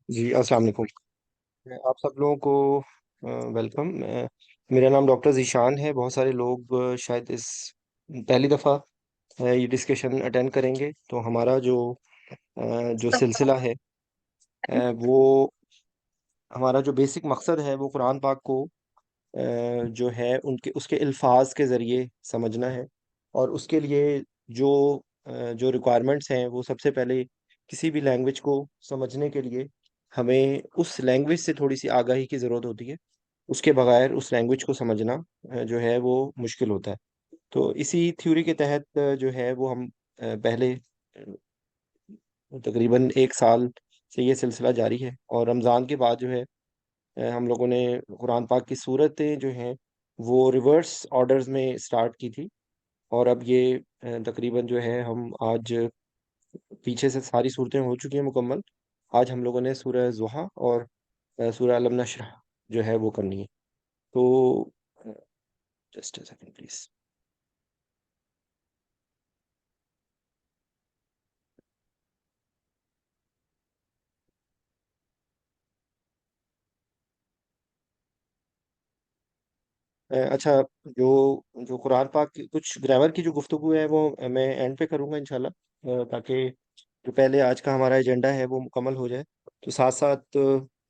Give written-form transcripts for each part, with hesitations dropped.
جی السلام علیکم۔ آپ سب لوگوں کو ویلکم۔ میرا نام ڈاکٹر ذیشان ہے۔ بہت سارے لوگ شاید اس پہلی دفعہ یہ ڈسکشن اٹینڈ کریں گے، تو ہمارا جو سلسلہ ہے وہ ہمارا جو بیسک مقصد ہے وہ قرآن پاک کو جو ہے اس کے الفاظ کے ذریعے سمجھنا ہے، اور اس کے لیے جو جو ریکوائرمنٹس ہیں وہ سب سے پہلے کسی بھی لینگویج کو سمجھنے کے لیے ہمیں اس لینگویج سے تھوڑی سی آگاہی کی ضرورت ہوتی ہے۔ اس کے بغیر اس لینگویج کو سمجھنا جو ہے وہ مشکل ہوتا ہے۔ تو اسی تھیوری کے تحت جو ہے وہ ہم پہلے تقریباً 1 سال سے یہ سلسلہ جاری ہے، اور رمضان کے بعد جو ہے ہم لوگوں نے قرآن پاک کی صورتیں جو ہیں وہ ریورس آرڈرز میں سٹارٹ کی تھی، اور اب یہ تقریباً جو ہے ہم آج پیچھے سے ساری صورتیں ہو چکی ہیں مکمل۔ آج ہم لوگوں نے سورہ ضحیٰ اور سورہ علم نشرح جو ہے وہ کرنی ہے۔ تو جسٹ اے سیکنڈ پلیز۔ اچھا، جو جو قرآن پاک کی کچھ گرامر کی جو گفتگو ہے وہ میں اینڈ پہ کروں گا انشاءاللہ، تاکہ جو پہلے آج کا ہمارا ایجنڈا ہے وہ مکمل ہو جائے۔ تو ساتھ ساتھ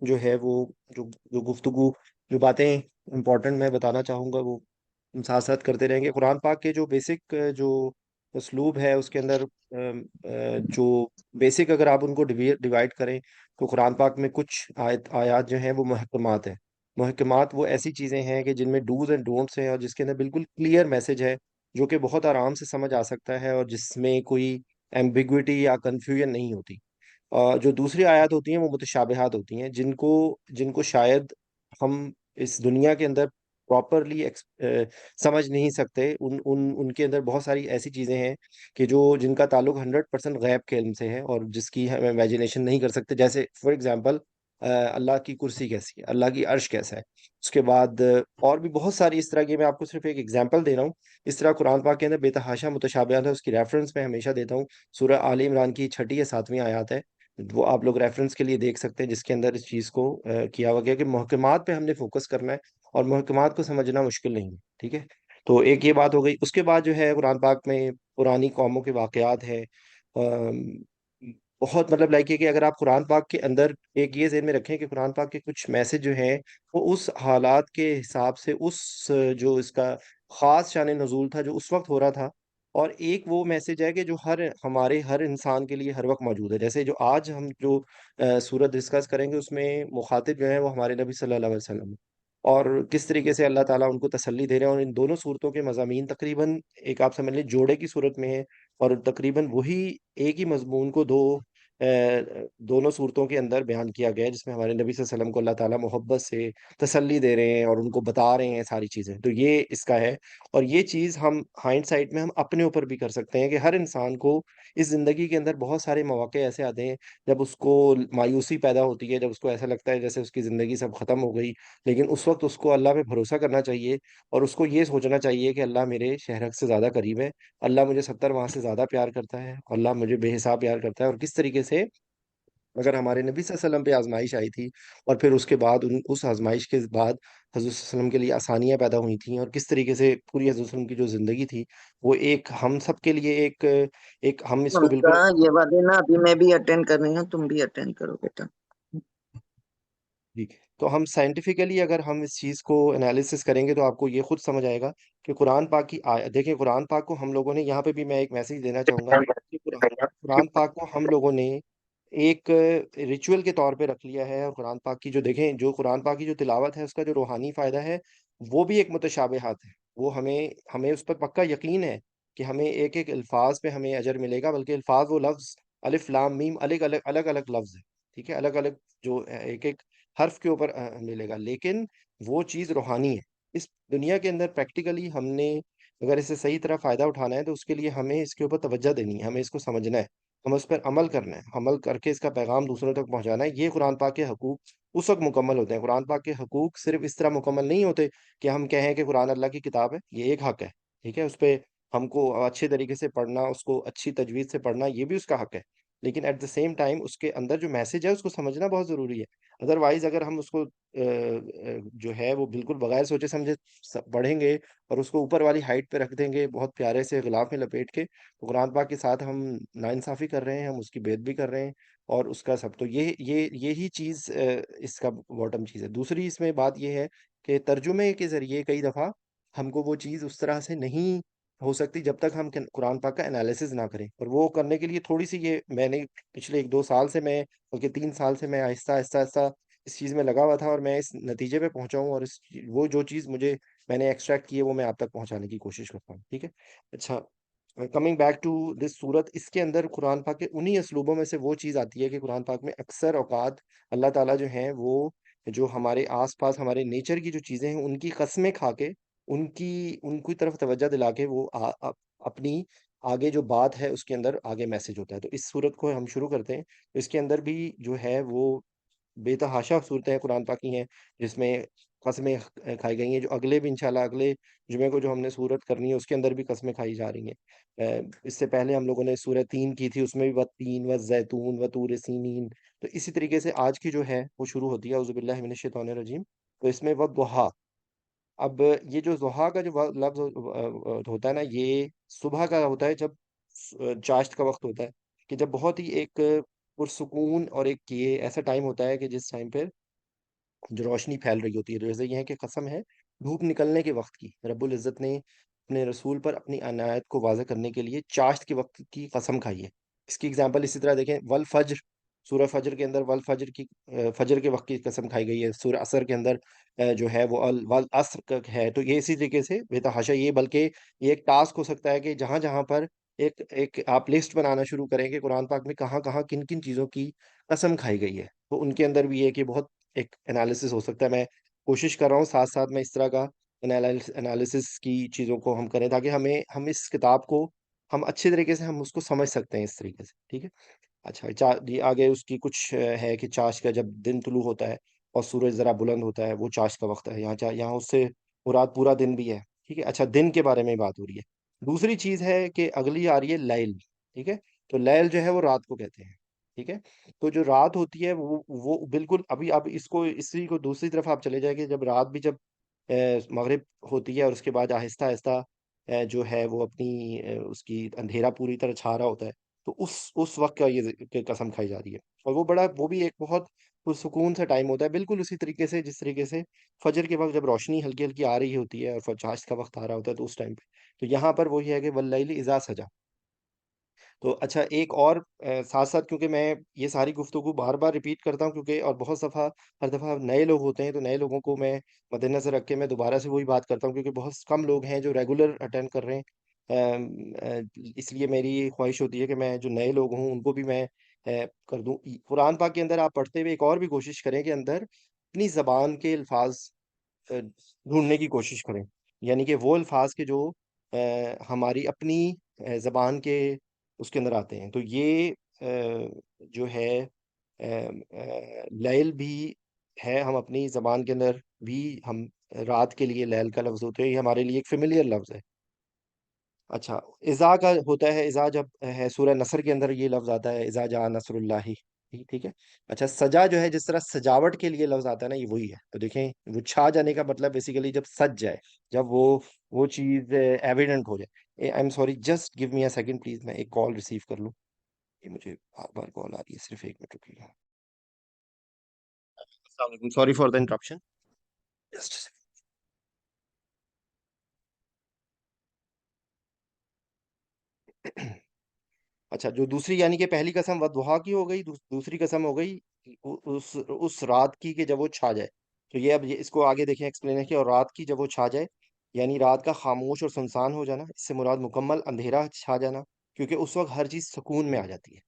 جو ہے وہ جو جو گفتگو جو باتیں امپورٹنٹ میں بتانا چاہوں گا وہ ہم ساتھ ساتھ کرتے رہیں گے۔ قرآن پاک کے جو بیسک جو اسلوب ہے اس کے اندر جو بیسک اگر آپ ان کو ڈیوائڈ کریں تو قرآن پاک میں کچھ آیات جو ہیں وہ محکمات ہیں۔ محکمات وہ ایسی چیزیں ہیں کہ جن میں ڈوز اینڈ ڈونٹس ہیں، اور جس کے اندر بالکل کلیئر میسج ہے جو کہ بہت آرام سے سمجھ آ سکتا ہے، اور جس میں کوئی ایمبیگوٹی یا کنفیوژن نہیں ہوتی۔ جو دوسری آیات ہوتی ہیں وہ متشابہات ہوتی ہیں، جن کو شاید ہم اس دنیا کے اندر پراپرلی سمجھ نہیں سکتے۔ ان کے اندر بہت ساری ایسی چیزیں ہیں کہ جن کا تعلق 100% غیب کے علم سے ہے، اور جس کی ہم امیجنیشن نہیں کر سکتے۔ جیسے فار ایگزامپل اللہ کی کرسی کیسی ہے، اللہ کی عرش کیسا ہے۔ اس کے بعد اور بھی بہت ساری اس طرح کی، میں آپ کو صرف ایک ایگزامپل دے رہا ہوں۔ اس طرح قرآن پاک کے اندر بے تحاشا متشابہات ہے، اس کی ریفرنس میں ہمیشہ دیتا ہوں۔ سورہ آل عمران کی 6 یا 7 آیات ہے، وہ آپ لوگ ریفرنس کے لیے دیکھ سکتے ہیں، جس کے اندر اس چیز کو کیا ہوا گیا کہ محکمات پہ ہم نے فوکس کرنا ہے، اور محکمات کو سمجھنا مشکل نہیں ہے، ٹھیک ہے۔ تو ایک یہ بات ہو گئی۔ اس کے بعد جو ہے قرآن پاک میں پرانی قوموں کے واقعات ہیں، بہت مطلب لائک کہ اگر آپ قرآن پاک کے اندر ایک یہ ذہن میں رکھیں کہ قرآن پاک کے کچھ میسج جو ہیں وہ اس حالات کے حساب سے جو اس کا خاص شان نزول تھا جو اس وقت ہو رہا تھا، اور ایک وہ میسج ہے کہ جو ہر انسان کے لیے ہر وقت موجود ہے۔ جیسے جو آج ہم جو سورت ڈسکس کریں گے اس میں مخاطب جو ہے وہ ہمارے نبی صلی اللہ علیہ وسلم ہیں، اور کس طریقے سے اللہ تعالیٰ ان کو تسلی دے رہے ہیں، اور ان دونوں صورتوں کے مضامین تقریباً ایک آپ سمجھ لیں جوڑے کی صورت میں ہے، اور تقریباً وہی ایک ہی مضمون کو دونوں صورتوں کے اندر بیان کیا گیا ہے، جس میں ہمارے نبی صلی اللہ علیہ وسلم کو اللہ تعالیٰ محبت سے تسلی دے رہے ہیں اور ان کو بتا رہے ہیں ساری چیزیں۔ تو یہ اس کا ہے، اور یہ چیز ہم ہائنڈ سائٹ میں ہم اپنے اوپر بھی کر سکتے ہیں کہ ہر انسان کو اس زندگی کے اندر بہت سارے مواقع ایسے آتے ہیں جب اس کو مایوسی پیدا ہوتی ہے، جب اس کو ایسا لگتا ہے جیسے اس کی زندگی سب ختم ہو گئی، لیکن اس وقت اس کو اللہ پہ بھروسہ کرنا چاہیے، اور اس کو یہ سوچنا چاہیے کہ اللہ میرے شہرک سے زیادہ قریب ہے، اللہ مجھے 70 ماہ سے زیادہ پیار کرتا ہے، اللہ مجھے بے حساب پیار کرتا ہے۔ اور کس طریقے سے اگر ہمارے نبی صلی اللہ علیہ وسلم پہ آزمائش آئی تھی، اور پھر اس کے بعد اس آزمائش کے بعد حضرت صلی اللہ علیہ وسلم کے لیے آسانیاں پیدا ہوئی تھیں، اور کس طریقے سے پوری حضرت صلی اللہ علیہ وسلم کی جو زندگی تھی وہ ایک ہم سب کے لیے ایک ہم اس کو بالکل یہ بات ہے نا، ابھی میں بھی اٹینڈ کر رہی ہوں، تم بھی اٹینڈ کرو بیٹا۔ جی۔ تو ہم سائنٹیفکلی اگر ہم اس چیز کو انالیسس کریں گے تو آپ کو یہ خود سمجھ آئے گا کہ قرآن پاک کی دیکھیں قرآن پاک کو ہم لوگوں نے یہاں پہ بھی میں ایک میسج دینا چاہوں گا کہ قرآن پاک کو ہم لوگوں نے ایک ریچول کے طور پہ رکھ لیا ہے، اور قرآن پاک کی جو دیکھیں جو قرآن پاک کی جو تلاوت ہے اس کا جو روحانی فائدہ ہے وہ بھی ایک متشابہات ہے۔ وہ ہمیں اس پر پکا یقین ہے کہ ہمیں ایک ایک الفاظ پہ ہمیں اجر ملے گا، بلکہ الفاظ وہ لفظ الف لام میم الگ الگ الگ الگ لفظ ہے، ٹھیک ہے، الگ الگ جو ایک ایک حرف کے اوپر ملے گا، لیکن وہ چیز روحانی ہے۔ اس دنیا کے اندر پریکٹیکلی ہم نے اگر اسے صحیح طرح فائدہ اٹھانا ہے تو اس کے لیے ہمیں اس کے اوپر توجہ دینی ہے، ہمیں اس کو سمجھنا ہے، ہمیں اس پر عمل کرنا ہے، عمل کر کے اس کا پیغام دوسروں تک پہنچانا ہے۔ یہ قرآن پاک کے حقوق اس وقت مکمل ہوتے ہیں۔ قرآن پاک کے حقوق صرف اس طرح مکمل نہیں ہوتے کہ ہم کہیں کہ قرآن اللہ کی کتاب ہے، یہ ایک حق ہے، ٹھیک ہے، اس پہ ہم کو اچھے طریقے سے پڑھنا، اس کو اچھی تجوید سے پڑھنا، یہ بھی اس کا حق ہے، لیکن ایٹ دا سیم ٹائم اس کے اندر جو میسج ہے اس کو سمجھنا بہت ضروری ہے. ادروائز اگر ہم اس کو جو ہے وہ بالکل بغیر سوچے سمجھے پڑھیں گے اور اس کو اوپر والی ہائٹ پہ رکھ دیں گے بہت پیارے سے غلاف میں لپیٹ کے، تو قرآن پاک کے ساتھ ہم ناانصافی کر رہے ہیں، ہم اس کی بید بھی کر رہے ہیں. اور اس کا سب تو یہی چیز اس کا باٹم چیز ہے. دوسری اس میں بات یہ ہے کہ ترجمے کے ذریعے کئی دفعہ ہم کو وہ چیز اس طرح سے نہیں ہو سکتی جب تک ہم قرآن پاک کا انالیسز نہ کریں. اور وہ کرنے کے لیے تھوڑی سی یہ میں نے پچھلے 1-2 سال سے میں بلکہ 3 سال سے میں آہستہ آہستہ آہستہ اس چیز میں لگا ہوا تھا، اور میں اس نتیجے پہ پہنچا ہوں. اور وہ جو چیز میں نے ایکسٹریکٹ کی ہے وہ میں آپ تک پہنچانے کی کوشش کرتا ہوں. ٹھیک ہے. اچھا، کمنگ بیک ٹو دس صورت، اس کے اندر قرآن پاک کے انہی اسلوبوں میں سے وہ چیز آتی ہے کہ قرآن پاک میں اکثر اوقات اللہ تعالیٰ جو ہیں وہ جو ہمارے آس پاس ہمارے نیچر کی جو چیزیں ہیں ان کی قسمیں کھا کے ان کی طرف توجہ دلا کے وہ اپنی آگے جو بات ہے اس کے اندر آگے میسج ہوتا ہے. تو اس صورت کو ہم شروع کرتے ہیں. اس کے اندر بھی جو ہے وہ بے تحاشا صورتیں قرآن پاک کی ہیں جس میں قسمیں کھائی گئی ہیں، جو اگلے بھی انشاءاللہ اگلے جمعے کو جو ہم نے صورت کرنی ہے اس کے اندر بھی قسمیں کھائی جا رہی ہیں. اس سے پہلے ہم لوگوں نے سورہ تین کی تھی، اس میں بھی والتین والزیتون وطور سینین. تو اسی طریقے سے آج کی جو ہے وہ شروع ہوتی ہے اعوذ باللہ من الشیطان الرجیم. تو اس میں والضحیٰ. اب یہ جو ضحیٰ کا جو لفظ ہوتا ہے نا، یہ صبح کا ہوتا ہے جب چاشت کا وقت ہوتا ہے، کہ جب بہت ہی ایک پرسکون اور ایک یہ ایسا ٹائم ہوتا ہے کہ جس ٹائم پہ جو روشنی پھیل رہی ہوتی ہے. جیسے یہ ہے کہ قسم ہے دھوپ نکلنے کے وقت کی، رب العزت نے اپنے رسول پر اپنی عنایت کو واضح کرنے کے لیے چاشت کے وقت کی قسم کھائی ہے. اس کی اگزامپل اسی طرح دیکھیں والفجر، سورہ فجر کے اندر والفجر کی فجر کے وقت کی قسم کھائی گئی ہے. سورہ عصر کے اندر جو ہے وہ والعصر کا ہے. تو یہ اسی طریقے سے بے تحاشا یہ بلکہ یہ ایک ٹاسک ہو سکتا ہے کہ جہاں جہاں پر ایک آپ لسٹ بنانا شروع کریں کہ قرآن پاک میں کہاں کہاں کن کن چیزوں کی قسم کھائی گئی ہے، تو ان کے اندر بھی یہ کہ بہت ایک انالیسس ہو سکتا ہے. میں کوشش کر رہا ہوں ساتھ ساتھ میں اس طرح کا انالیسس کی چیزوں کو ہم کریں تاکہ ہم اس کتاب کو ہم اچھے طریقے سے ہم اس کو سمجھ سکتے ہیں اس طریقے سے. ٹھیک ہے. اچھا، یہ آگے اس کی کچھ ہے کہ چاش کا جب دن طلوع ہوتا ہے اور سورج ذرا بلند ہوتا ہے وہ چاش کا وقت ہے. یہاں اس سے مراد پورا دن بھی ہے. ٹھیک ہے. اچھا، دن کے بارے میں بات ہو رہی ہے. دوسری چیز ہے کہ اگلی آ رہی ہے لیل. ٹھیک ہے. تو لیل جو ہے وہ رات کو کہتے ہیں. ٹھیک ہے. تو جو رات ہوتی ہے وہ بالکل ابھی اب اسی کو دوسری طرف آپ چلے جائیں کہ جب رات بھی جب مغرب ہوتی ہے اور اس کے بعد آہستہ آہستہ جو ہے وہ اپنی اس کی اندھیرا پوری طرح چھا رہا ہوتا ہے، تو اس وقت کا یہ قسم کھائی جا رہی ہے. اور وہ بھی ایک بہت پرسکون سا ٹائم ہوتا ہے، بالکل اسی طریقے سے جس طریقے سے فجر کے وقت جب روشنی ہلکی ہلکی آ رہی ہوتی ہے اور چاشت کا وقت آ رہا ہوتا ہے تو اس ٹائم پہ. تو یہاں پر وہی ہے کہ واللیل اذا سجا. تو اچھا، ایک اور ساتھ ساتھ کیونکہ میں یہ ساری گفتگو بار بار ریپیٹ کرتا ہوں کیونکہ اور بہت ہر دفعہ نئے لوگ ہوتے ہیں، تو نئے لوگوں کو میں مد نظر رکھ کے میں دوبارہ سے وہی بات کرتا ہوں کیونکہ بہت کم لوگ ہیں جو ریگولر اٹینڈ کر رہے ہیں. اس لیے میری خواہش ہوتی ہے کہ میں جو نئے لوگ ہوں ان کو بھی میں کر دوں. قرآن پاک کے اندر آپ پڑھتے ہوئے ایک اور بھی کوشش کریں کہ اندر اپنی زبان کے الفاظ ڈھونڈنے کی کوشش کریں. یعنی کہ وہ الفاظ کے جو ہماری اپنی زبان کے اس کے اندر آتے ہیں. تو یہ جو ہے لیل بھی ہے ہم اپنی زبان کے اندر بھی ہم رات کے لیے لیل کا لفظ ہوتے ہیں، یہ ہمارے لیے ایک فیملیئر لفظ ہے. اچھا، اذا کا ہوتا ہے، اذا جب ہے سورہ نصر کے اندر یہ لفظ آتا ہے اذا جاء نصر اللہ. ٹھیک ہے. اچھا، سجا جو ہے جس طرح سجاوٹ کے لیے لفظ آتا ہے نا، یہ وہی ہے. تو دیکھیں وہ چھا جانے کا مطلب بیسیکلی جب سج جائے، جب وہ چیز ایویڈنٹ ہو جائے. I am sorry, just give me a second please, میں ایک کال ریسیو کر لوں. یہ مجھے بار بار کال آ رہی ہے، صرف 1 منٹ رکیے گا. السلام علیکم، سوری فار دا انٹرپشن. اچھا، جو دوسری یعنی کہ پہلی قسم والضحیٰ کی ہو گئی، دوسری قسم ہو گئی اس رات کی کہ جب وہ چھا جائے. تو یہ اب اس کو آگے دیکھیں ایکسپلین ہے کہ اور رات کی جب وہ چھا جائے، یعنی رات کا خاموش اور سنسان ہو جانا، اس سے مراد مکمل اندھیرا چھا جانا، کیونکہ اس وقت ہر چیز سکون میں آ جاتی ہے.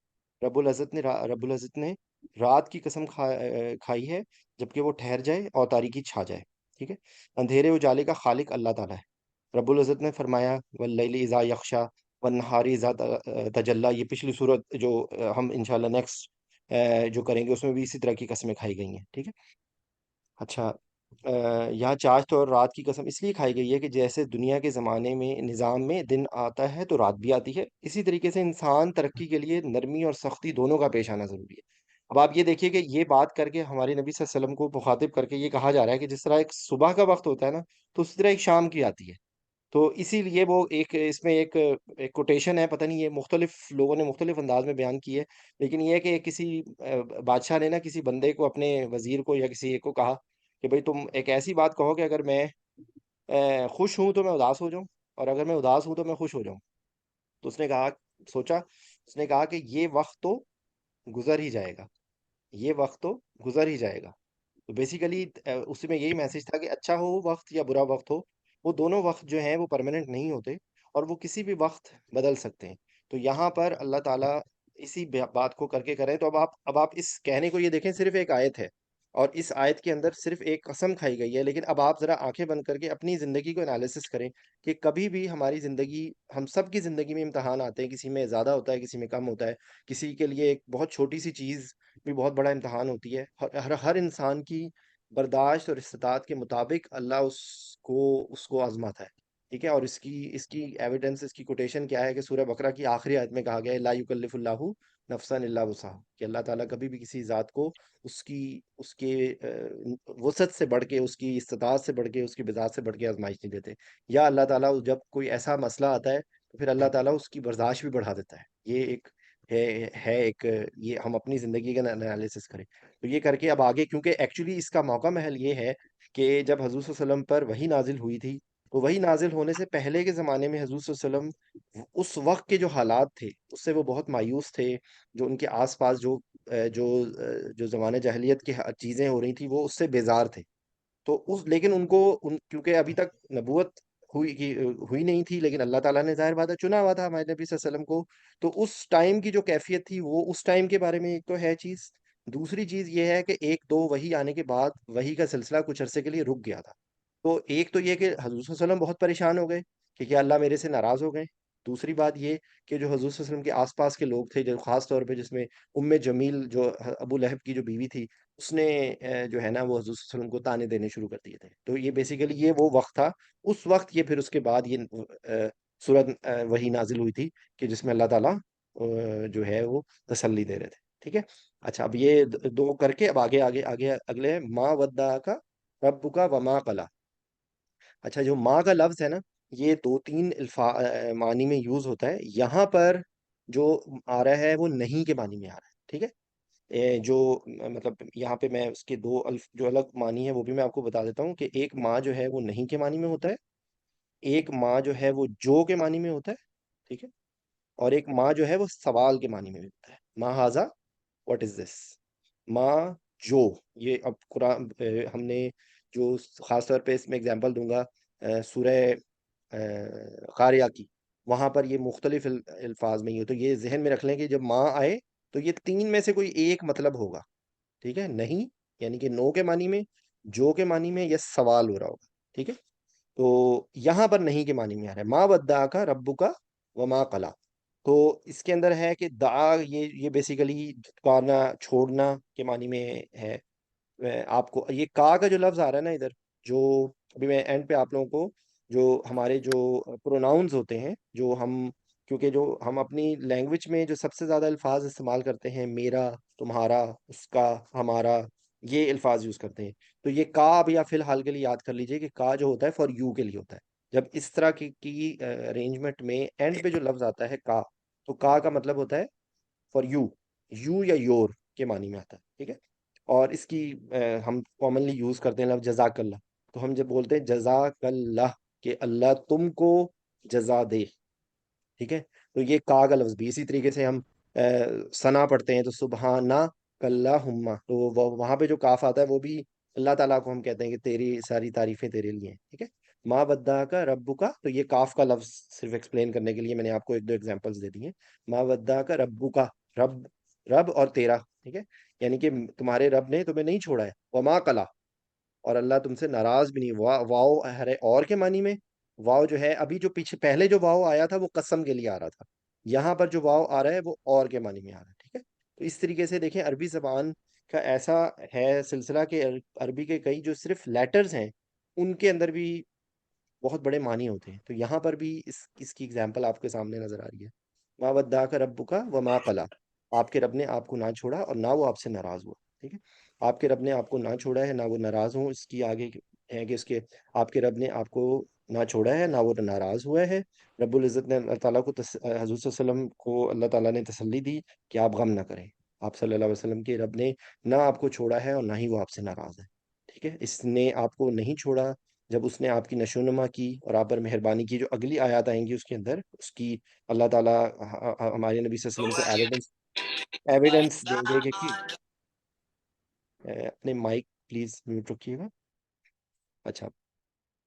رب العزت نے رات کی قسم کھائی ہے جبکہ وہ ٹھہر جائے اور تاریکی چھا جائے. ٹھیک ہے. اندھیرے اجالے کا خالق اللہ تعالیٰ ہے. رب العزت نے فرمایا واللیل اذا یغشا والنہار اذا تجلی. یہ پچھلی صورت جو ہم انشاءاللہ نیکسٹ جو کریں گے اس میں بھی اسی طرح کی قسمیں کھائی گئی ہیں. ٹھیک ہے. اچھا، یہاں چاشت اور رات کی قسم اس لیے کھائی گئی ہے کہ جیسے دنیا کے زمانے میں نظام میں دن آتا ہے تو رات بھی آتی ہے، اسی طریقے سے انسان ترقی کے لیے نرمی اور سختی دونوں کا پیش آنا ضروری ہے۔ اب آپ یہ دیکھیے کہ یہ بات کر کے ہمارے نبی صلی اللہ علیہ وسلم کو مخاطب کر کے یہ کہا جا رہا ہے کہ جس طرح ایک صبح کا وقت ہوتا ہے نا، تو اسی طرح ایک شام کی آتی ہے۔ تو اسی لیے وہ ایک اس میں ایک کوٹیشن ہے، پتہ نہیں یہ مختلف لوگوں نے مختلف انداز میں بیان کی ہے، لیکن یہ ہے کہ کسی بادشاہ نے نا کسی بندے کو، اپنے وزیر کو یا کسی ایک کو کہا کہ بھئی تم ایک ایسی بات کہو کہ اگر میں خوش ہوں تو میں اداس ہو جاؤں، اور اگر میں اداس ہوں تو میں خوش ہو جاؤں۔ تو اس نے کہا، سوچا، اس نے کہا کہ یہ وقت تو گزر ہی جائے گا، یہ وقت تو گزر ہی جائے گا۔ تو بیسیکلی اس میں یہی میسج تھا کہ اچھا ہو وقت یا برا وقت ہو، وہ دونوں وقت جو ہیں وہ پرماننٹ نہیں ہوتے، اور وہ کسی بھی وقت بدل سکتے ہیں۔ تو یہاں پر اللہ تعالیٰ اسی بات کو کر کے کریں، تو اب آپ اس کہنے کو یہ دیکھیں، صرف ایک آیت ہے، اور اس آیت کے اندر صرف ایک قسم کھائی گئی ہے، لیکن اب آپ ذرا آنکھیں بند کر کے اپنی زندگی کو انالیسس کریں کہ کبھی بھی ہماری زندگی، ہم سب کی زندگی میں امتحان آتے ہیں، کسی میں زیادہ ہوتا ہے، کسی میں کم ہوتا ہے، کسی کے لیے ایک بہت چھوٹی سی چیز بھی بہت بڑا امتحان ہوتی ہے۔ ہر انسان کی برداشت اور استطاعت کے مطابق اللہ اس کو آزماتا ہے، ٹھیک ہے۔ اور اس کی ایویڈنس، اس کی کوٹیشن کیا ہے کہ سورہ بقرہ کی آخری آیت میں کہا گیا ہے لا یکلف اللہ نفسا الا وسعها، کہ اللہ تعالیٰ کبھی بھی کسی ذات کو اس کے وسعت سے بڑھ کے، اس کی استطاعت سے بڑھ کے، اس کی بذات سے بڑھ کے آزمائش نہیں دیتے۔ یا اللہ تعالیٰ جب کوئی ایسا مسئلہ آتا ہے تو پھر اللہ تعالیٰ اس کی برداشت بھی بڑھا دیتا ہے۔ یہ ایک ہے ایک، یہ ہم اپنی زندگی کا انالیسس کریں تو یہ کر کے اب آگے، کیونکہ ایکچولی اس کا موقع محل یہ ہے کہ جب حضور صلی اللہ علیہ وسلم پر وحی نازل ہوئی تھی، تو وحی نازل ہونے سے پہلے کے زمانے میں حضور صلی اللہ علیہ وسلم اس وقت کے جو حالات تھے اس سے وہ بہت مایوس تھے۔ جو ان کے آس پاس جو زمانے جاہلیت کی چیزیں ہو رہی تھیں وہ اس سے بیزار تھے۔ تو لیکن کیونکہ ابھی تک نبوت ہوئی نہیں تھی، لیکن اللہ تعالیٰ نے ظاہر بات ہے چنا ہوا تھا ہمارے نبی صلی اللہ علیہ وسلم کو، تو اس ٹائم کی جو کیفیت تھی وہ اس ٹائم کے بارے میں ایک تو ہے چیز۔ دوسری چیز یہ ہے کہ ایک دو وحی آنے کے بعد وحی کا سلسلہ کچھ عرصے کے لیے رک گیا تھا۔ تو ایک تو یہ کہ حضور صلی اللہ علیہ وسلم بہت پریشان ہو گئے کہ کیا اللہ میرے سے ناراض ہو گئے۔ دوسری بات یہ کہ جو حضور صلی اللہ علیہ وسلم کے آس پاس کے لوگ تھے، جو خاص طور پہ جس میں جمیل، جو ابو لہب کی جو بیوی تھی، اس نے جو ہے نا وہ حضور صلی اللہ علیہ وسلم کو تانے دینے شروع کر دیے تھے۔ تو یہ بیسیکلی یہ وہ وقت تھا، اس وقت یہ پھر اس کے بعد یہ سورت وہی نازل ہوئی تھی کہ جس میں اللہ تعالیٰ جو ہے وہ تسلی دے رہے تھے، ٹھیک ہے۔ اچھا، اب یہ دو کر کے اب آگے آگے آگے اگلے ہے ما ودع کا رب کا وما قلا۔ اچھا، جو ماں کا لفظ ہے نا، یہ دو تین معنی میں یوز ہوتا ہے۔ یہاں پر جو آ رہا ہے وہ نہیں کے معنی میں آ رہا ہے، ٹھیک ہے۔ جو مطلب یہاں پہ میں اس کے دو جو الگ معنی ہے وہ بھی میں آپ کو بتا دیتا ہوں کہ ایک ماں جو ہے وہ نہیں کے معنی میں ہوتا ہے، ایک ماں جو ہے وہ جو کے معنی میں ہوتا ہے، ٹھیک ہے، اور ایک ماں جو ہے وہ سوال کے معنی میں بھی ہوتا ہے۔ ماں ہاذا، واٹ از دس؟ ماں جو، یہ اب قرآن ہم نے جو خاص طور پہ اس میں اگزامپل دوں گا سورہ قاریہ کی، وہاں پر یہ مختلف الفاظ میں ہی ہو، تو یہ ذہن میں رکھ لیں کہ جب ماں آئے تو یہ تین میں سے کوئی ایک مطلب ہوگا، ٹھیک ہے۔ نہیں یعنی کہ نو کے معنی میں، جو کے معنی میں، یا سوال ہو رہا ہوگا، ٹھیک ہے۔ تو یہاں پر نہیں کے معنی میں آ رہا ہے ما ودع کا ربو کا وما قلا۔ تو اس کے اندر ہے کہ دعا، یہ بیسیکلی پکارنا، چھوڑنا کے معنی میں ہے۔ آپ کو یہ کا جو لفظ آ رہا ہے نا ادھر، جو ابھی میں اینڈ پہ آپ لوگوں کو جو ہمارے جو پروناؤنز ہوتے ہیں، جو ہم، کیونکہ جو ہم اپنی لینگویج میں جو سب سے زیادہ الفاظ استعمال کرتے ہیں، میرا، تمہارا، اس کا، ہمارا، یہ الفاظ یوز کرتے ہیں۔ تو یہ کا اب یا فی الحال کے لیے یاد کر لیجئے کہ کا جو ہوتا ہے فار یو کے لیے ہوتا ہے۔ جب اس طرح کی ارینجمنٹ میں اینڈ پہ جو لفظ آتا ہے کا، تو کا مطلب ہوتا ہے فار یو، یو یا یور کے معنی میں آتا ہے، ٹھیک ہے۔ اور اس کی ہم کامنلی یوز کرتے ہیں لفظ جزاک اللہ، تو ہم جب بولتے ہیں جزاک اللہ، کہ اللہ تم کو جزا دے، ٹھیک ہے۔ تو یہ کا لفظ بھی اسی طریقے سے ہم ثنا پڑھتے ہیں تو سبحانہ اللہم، تو وہاں پہ جو کاف آتا ہے وہ بھی اللہ تعالیٰ کو ہم کہتے ہیں کہ تیری ساری تعریفیں تیرے لیے ہیں، ٹھیک ہے۔ ما ودع کا رب کا، تو یہ کاف کا لفظ صرف ایکسپلین کرنے کے لیے میں نے آپ کو ایک دو ایگزامپلس دے دی ہیں۔ ما ودع کا رب کا، رب، رب اور تیرا، ٹھیک ہے، یعنی کہ تمہارے رب نے تمہیں نہیں چھوڑا ہے، وما قلا، اور اللہ تم سے ناراض بھی نہیں۔ واؤ ہے اور کے معنی میں، واؤ جو ہے ابھی جو پیچھے پہلے جو واؤ آیا تھا وہ قسم کے لیے آ رہا تھا، یہاں پر جو واؤ آ رہا ہے وہ اور کے معنی میں آ رہا ہے، ٹھیک ہے۔ تو اس طریقے سے دیکھیں عربی زبان کا ایسا ہے سلسلہ کہ عربی کے کئی جو صرف لیٹرز ہیں ان کے اندر بھی بہت بڑے معنی ہوتے ہیں. تو یہاں پر بھی اس کی اگزامپل آپ کے سامنے نظر آ رہی ہے. ما ودعک ربک وما قلی. آپ کے رب نے آپ کو نہ چھوڑا اور نہ وہ آپ سے ناراض ہوا. ٹھیک ہے. آپ کے رب نے آپ کو نہ چھوڑا ہے نہ وہ ناراض ہوں. اس کی آگے ہے کہ اس کے آپ کے رب نے آپ کو نہ چھوڑا ہے نہ وہ ناراض ہوا ہے. رب العزت نے اللہ تعالیٰ کو حضور صلی اللہ علیہ وسلم کو اللہ تعالیٰ نے تسلی دی کہ آپ غم نہ کریں. آپ صلی اللہ علیہ وسلم کے رب نے نہ آپ کو چھوڑا ہے اور نہ ہی وہ آپ سے ناراض ہے. ٹھیک ہے. اس نے آپ کو نہیں چھوڑا جب اس نے آپ کی نشو نما کی اور آپ پر مہربانی کی. جو اگلی آیات آئیں گی اس کے اندر اس کی اللہ تعالیٰ ہمارے نبی صلی اللہ علیہ وسلم کو ایویڈنس دیں گے کہ اپنے مائک پلیز میوٹ رکھیے گا. اچھا.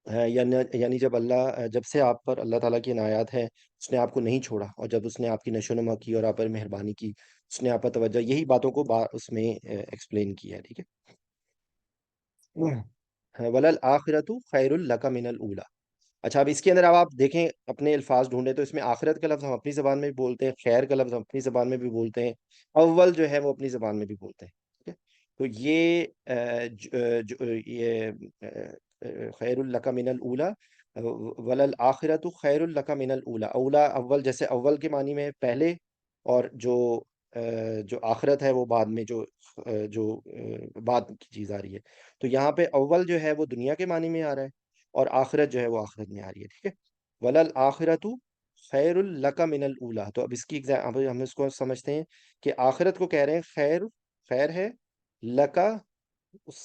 یعنی جب سے آپ پر اللہ تعالیٰ کی عنایات ہے اس نے آپ کو نہیں چھوڑا اور جب اس نے آپ کی نشو نما کی اور آپ پر مہربانی کی اس نے آپ پر توجہ یہی باتوں کو اس میں ایکسپلین کیا ہے. ٹھیک ہے. وَلَلْآخِرَةُ خَيْرٌ لَكَ مِنَ الْأُولَى. اچھا اب اس کے اندر اب آپ دیکھیں اپنے الفاظ ڈھونڈیں تو اس میں آخرت کا لفظ ہم اپنی زبان میں بھی بولتے ہیں, خیر کا لفظ ہم اپنی زبان میں بھی بولتے ہیں, اول جو ہے وہ اپنی زبان میں بھی بولتے ہیں. ٹھیک ہے. تو یہ خیر لک من الاولی وللآخرۃ خیر لک من الاولی. اولا اول, جیسے اول کے معنی میں پہلے, اور جو آخرت ہے وہ بعد میں جو بعد کی چیز آ رہی ہے. تو یہاں پہ اول جو ہے وہ دنیا کے معنی میں آ رہا ہے اور آخرت جو ہے وہ آخرت میں آ رہی ہے. ٹھیک ہے. وللآخرۃ خیر لک من الاولی. تو اب اس کی اب ہم اس کو سمجھتے ہیں کہ آخرت کو کہہ رہے ہیں خیر ہے, لکا اس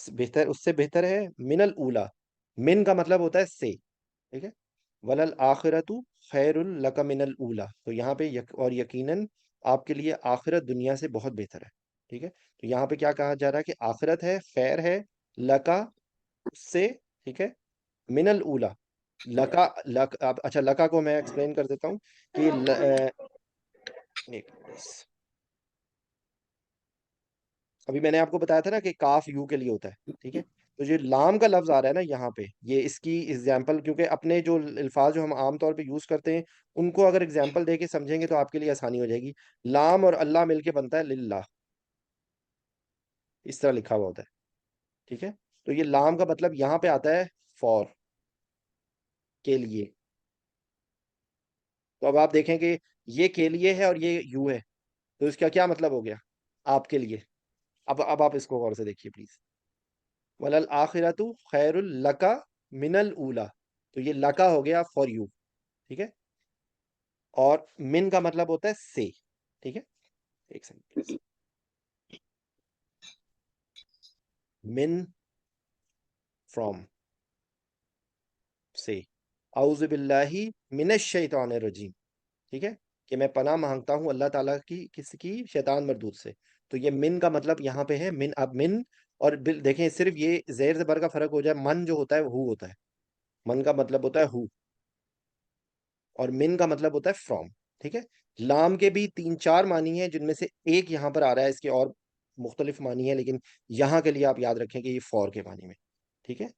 سے بہتر ہے, من الاولی. من کا مطلب ہوتا ہے سے. ٹھیک ہے. وللآخرۃ خیر لک من الاولی. تو یہاں پہ اور یقیناً آپ کے لیے آخرت دنیا سے بہت بہتر ہے. ٹھیک ہے. تو یہاں پہ کیا کہا جا رہا ہے کہ آخرت ہے, خیر ہے, لکا اس سے. ٹھیک ہے. من الاولی. اچھا لکا کو میں ایکسپلین کر دیتا ہوں کہ ابھی میں نے آپ کو بتایا تھا نا کہ کاف یو کے لیے ہوتا ہے. ٹھیک ہے. تو جو لام کا لفظ آ رہا ہے نا یہاں پہ, یہ اس کی ایگزامپل, کیونکہ اپنے جو الفاظ جو ہم عام طور پہ یوز کرتے ہیں ان کو اگر ایگزامپل دے کے سمجھیں گے تو آپ کے لیے آسانی ہو جائے گی. لام اور اللہ مل کے بنتا ہے للہ, اس طرح لکھا ہوا ہوتا ہے. ٹھیک ہے. تو یہ لام کا مطلب یہاں پہ آتا ہے فور, کے لیے. تو اب آپ دیکھیں کہ یہ کے لیے ہے اور یہ یو ہے, تو اس کا کیا مطلب ہو گیا, آپ کے لیے. اب آپ اس کو غور سے دیکھیے پلیز. وَلَلْآخِرَةُ خَيْرٌ لَكَ مِنَ الْأُولَى. تو یہ لکا ہو گیا فار یو. ٹھیک ہے. اور من کا مطلب ہوتا ہے سے. ٹھیک ہے. ایک سیکنڈ پلیز. من فرام, سے. اعوذ باللہ من الشیطان الرجیم. ٹھیک ہے. کہ میں پناہ مانگتا ہوں اللہ تعالیٰ کی کس کی, شیطان مردود سے. تو یہ من کا مطلب یہاں پہ ہے من. اب من اور دیکھیں صرف یہ زیر زبر کا فرق ہو جائے, من جو ہوتا ہے وہ ہو ہوتا ہے. من کا مطلب ہوتا ہے ہو اور من کا مطلب ہوتا ہے فرام. ٹھیک ہے. لام کے بھی 3-4 معنی ہیں جن میں سے ایک یہاں پر آ رہا ہے, اس کے اور مختلف معنی ہیں لیکن یہاں کے لیے آپ یاد رکھیں کہ یہ فور کے معنی میں. ٹھیک ہے.